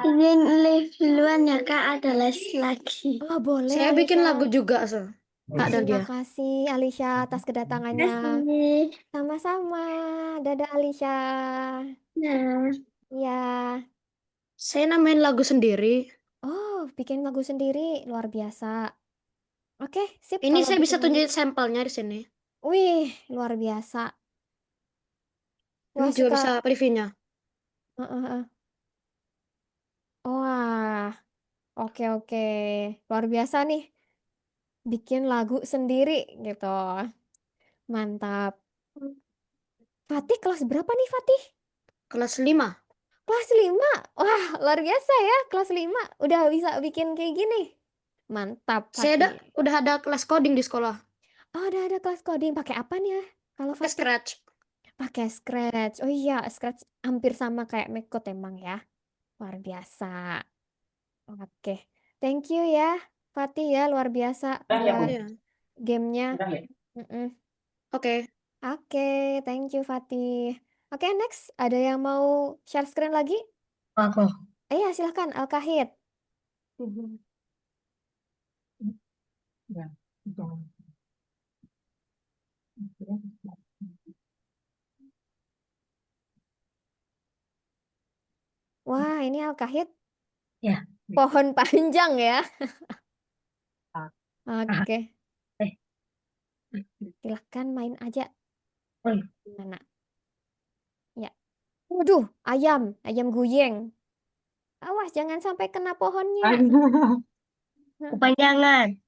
Ingin live duluan ya Kak, ada les lagi. Oh, boleh Saya bikin Alisha. lagu juga, Kak Terima Dalia. kasih Alisha atas kedatangannya. Sama-sama. Dadah Alisha. Nah, Ya. Saya namain lagu sendiri. Oh, bikin lagu sendiri. Luar biasa. Oke, sip Ini kalau saya bisa bikin lagu. tunjukin sampelnya di sini. Wih, luar biasa. Ini Wah, juga suka. bisa previewnya. Heeh. Wah, oke. Luar biasa nih. Bikin lagu sendiri gitu. Mantap. Fatih kelas berapa nih Fatih? Kelas 5. Kelas 5. Wah, luar biasa ya. Kelas 5 udah bisa bikin kayak gini. Mantap Saya Fatih. udah ada kelas coding di sekolah. Oh, udah ada kelas coding. Pakai apa nih ya? Kalau Pakai Fatih? Scratch. Pakai Scratch. Oh iya, Scratch hampir sama kayak Mekot emang ya. Luar biasa. Oke. Thank you ya, Fatih ya. Luar biasa buat Iya. gamenya. Mm-mm. Oke. Oke, thank you Fatih. Oke, next. Ada yang mau share screen lagi? aku. Iya, silahkan Al-Kahid. Ya, itu. Wah, ini Al-Kahid Ya. pohon panjang ya. Ah. Oke, Eh. silahkan main aja. Oh. Mana? Ya. Waduh, ayam guyeng. Awas, jangan sampai kena pohonnya. Kepanjangan.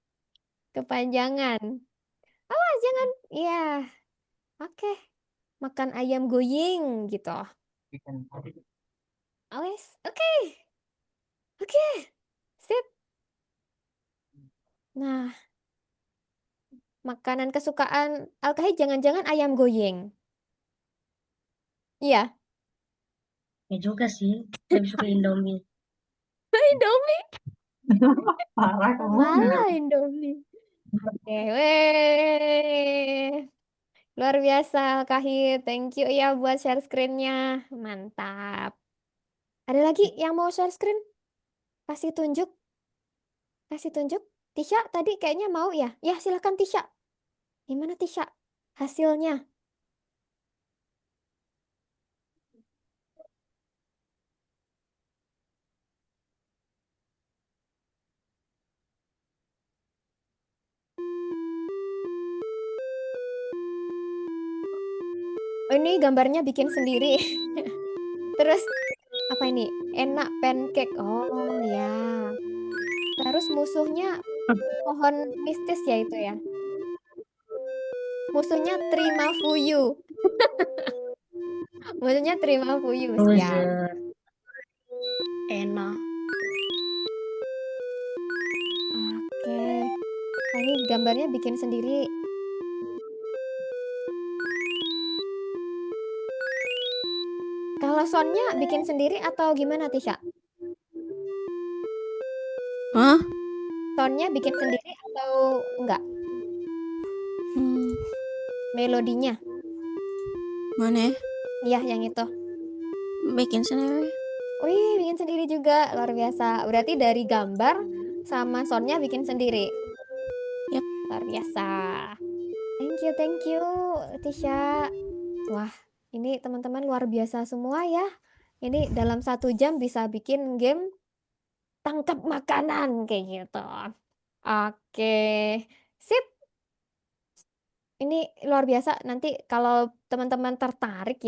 Kepanjangan. Awas, jangan. Iya, oke. Makan ayam guyeng gitu. Awas, oke. Sip. Nah, makanan kesukaan Al-Kahid jangan-jangan ayam goyeng. Iya. Ya juga sih, lebih suka Indomie. Indomie. Parah kamu. Malah Indomie. Oke, weh. Luar biasa, Kahit. Thank you ya buat share screen-nya. Mantap. Ada lagi yang mau share screen? Kasih tunjuk. Kasih tunjuk. Tisha tadi kayaknya mau ya? Ya, silakan Tisha. Gimana Tisha? Hasilnya? Oh, ini gambarnya bikin sendiri. Terus apa ini? Enak pancake. Oh ya. Terus musuhnya pohon mistis ya itu ya. Musuhnya terima fuyu. Musuhnya terima fuyu. Siap. Loser. Enak. Oke. Nah, ini gambarnya bikin sendiri. Kalau soundnya bikin sendiri atau gimana Tisha? Hah? Soundnya bikin sendiri atau enggak? Melodinya? Mana? Iya, yang itu. Bikin sendiri. Wih, bikin sendiri juga. Luar biasa. Berarti dari gambar sama soundnya bikin sendiri. Yap. Luar biasa. Thank you, Tisha. Wah, ini teman-teman luar biasa semua ya. Ini dalam 1 jam bisa bikin game tangkap makanan kayak gitu. Oke, sip. Ini luar biasa. Nanti kalau teman-teman tertarik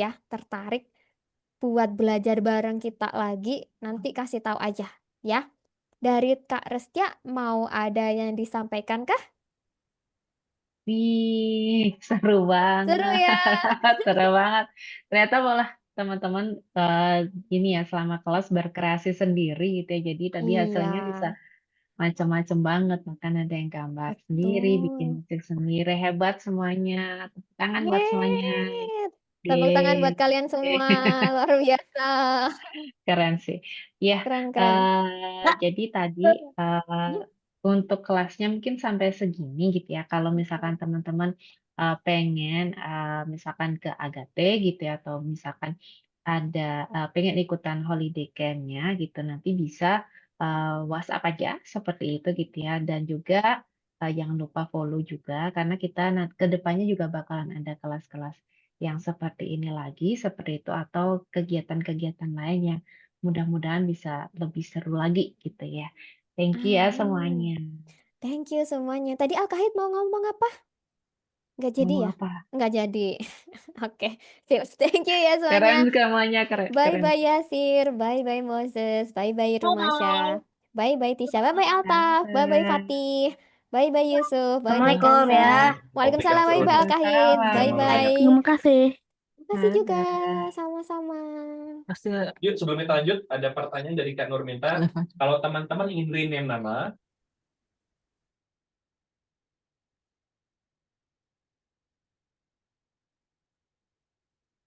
buat belajar bareng kita lagi, nanti kasih tahu aja ya. Dari Kak Restia mau ada yang disampaikan kah? Wih, seru Seru banget. ya. Seru banget. Ternyata malah teman-teman ini ya selama kelas berkreasi sendiri gitu ya. Jadi tadi Iya, hasilnya bisa macam-macam banget. Bahkan ada yang gambar sendiri, bikin betul. musik sendiri. Hebat semuanya. Tepuk tangan buat semuanya. Yeay. Tepuk tangan buat Yeay. kalian semua. Luar biasa. Keren sih. Ya, Keren-keren. jadi tadi eh, untuk kelasnya mungkin sampai segini gitu ya. Kalau misalkan teman-teman pengen misalkan ke Agate gitu ya, atau misalkan ada pengen ikutan holiday camp-nya gitu, nanti bisa WhatsApp aja seperti itu gitu ya. Dan juga jangan lupa follow juga karena kita ke depannya juga bakalan ada kelas-kelas yang seperti ini lagi, seperti itu atau kegiatan-kegiatan lain yang mudah-mudahan bisa lebih seru lagi gitu ya. Thank you ya Amin. semuanya. Thank you semuanya. Tadi Al-Kahid mau ngomong apa? Nggak jadi Ngomong ya? apa? Nggak jadi. Oke, sip. Thank you ya Keren semuanya. semuanya, keren, keren. Bye-bye Yasir. Bye-bye Moses. Bye-bye Rumasya. Bye-bye Tisha. Bye-bye Altaf. Bye-bye Tante. Fatih. Bye-bye Yusuf. Bye-bye Assalamualaikum ya. Kanza. Waalaikumsalam. Bye-bye Al-Kahid. Waalaikumsalam. Bye-bye. Terima kasih. Makasih juga. Dadah. Sama-sama. Yuk, sebelum kita lanjut, ada pertanyaan dari Kak Nurminta. Kalau teman-teman ingin rename nama,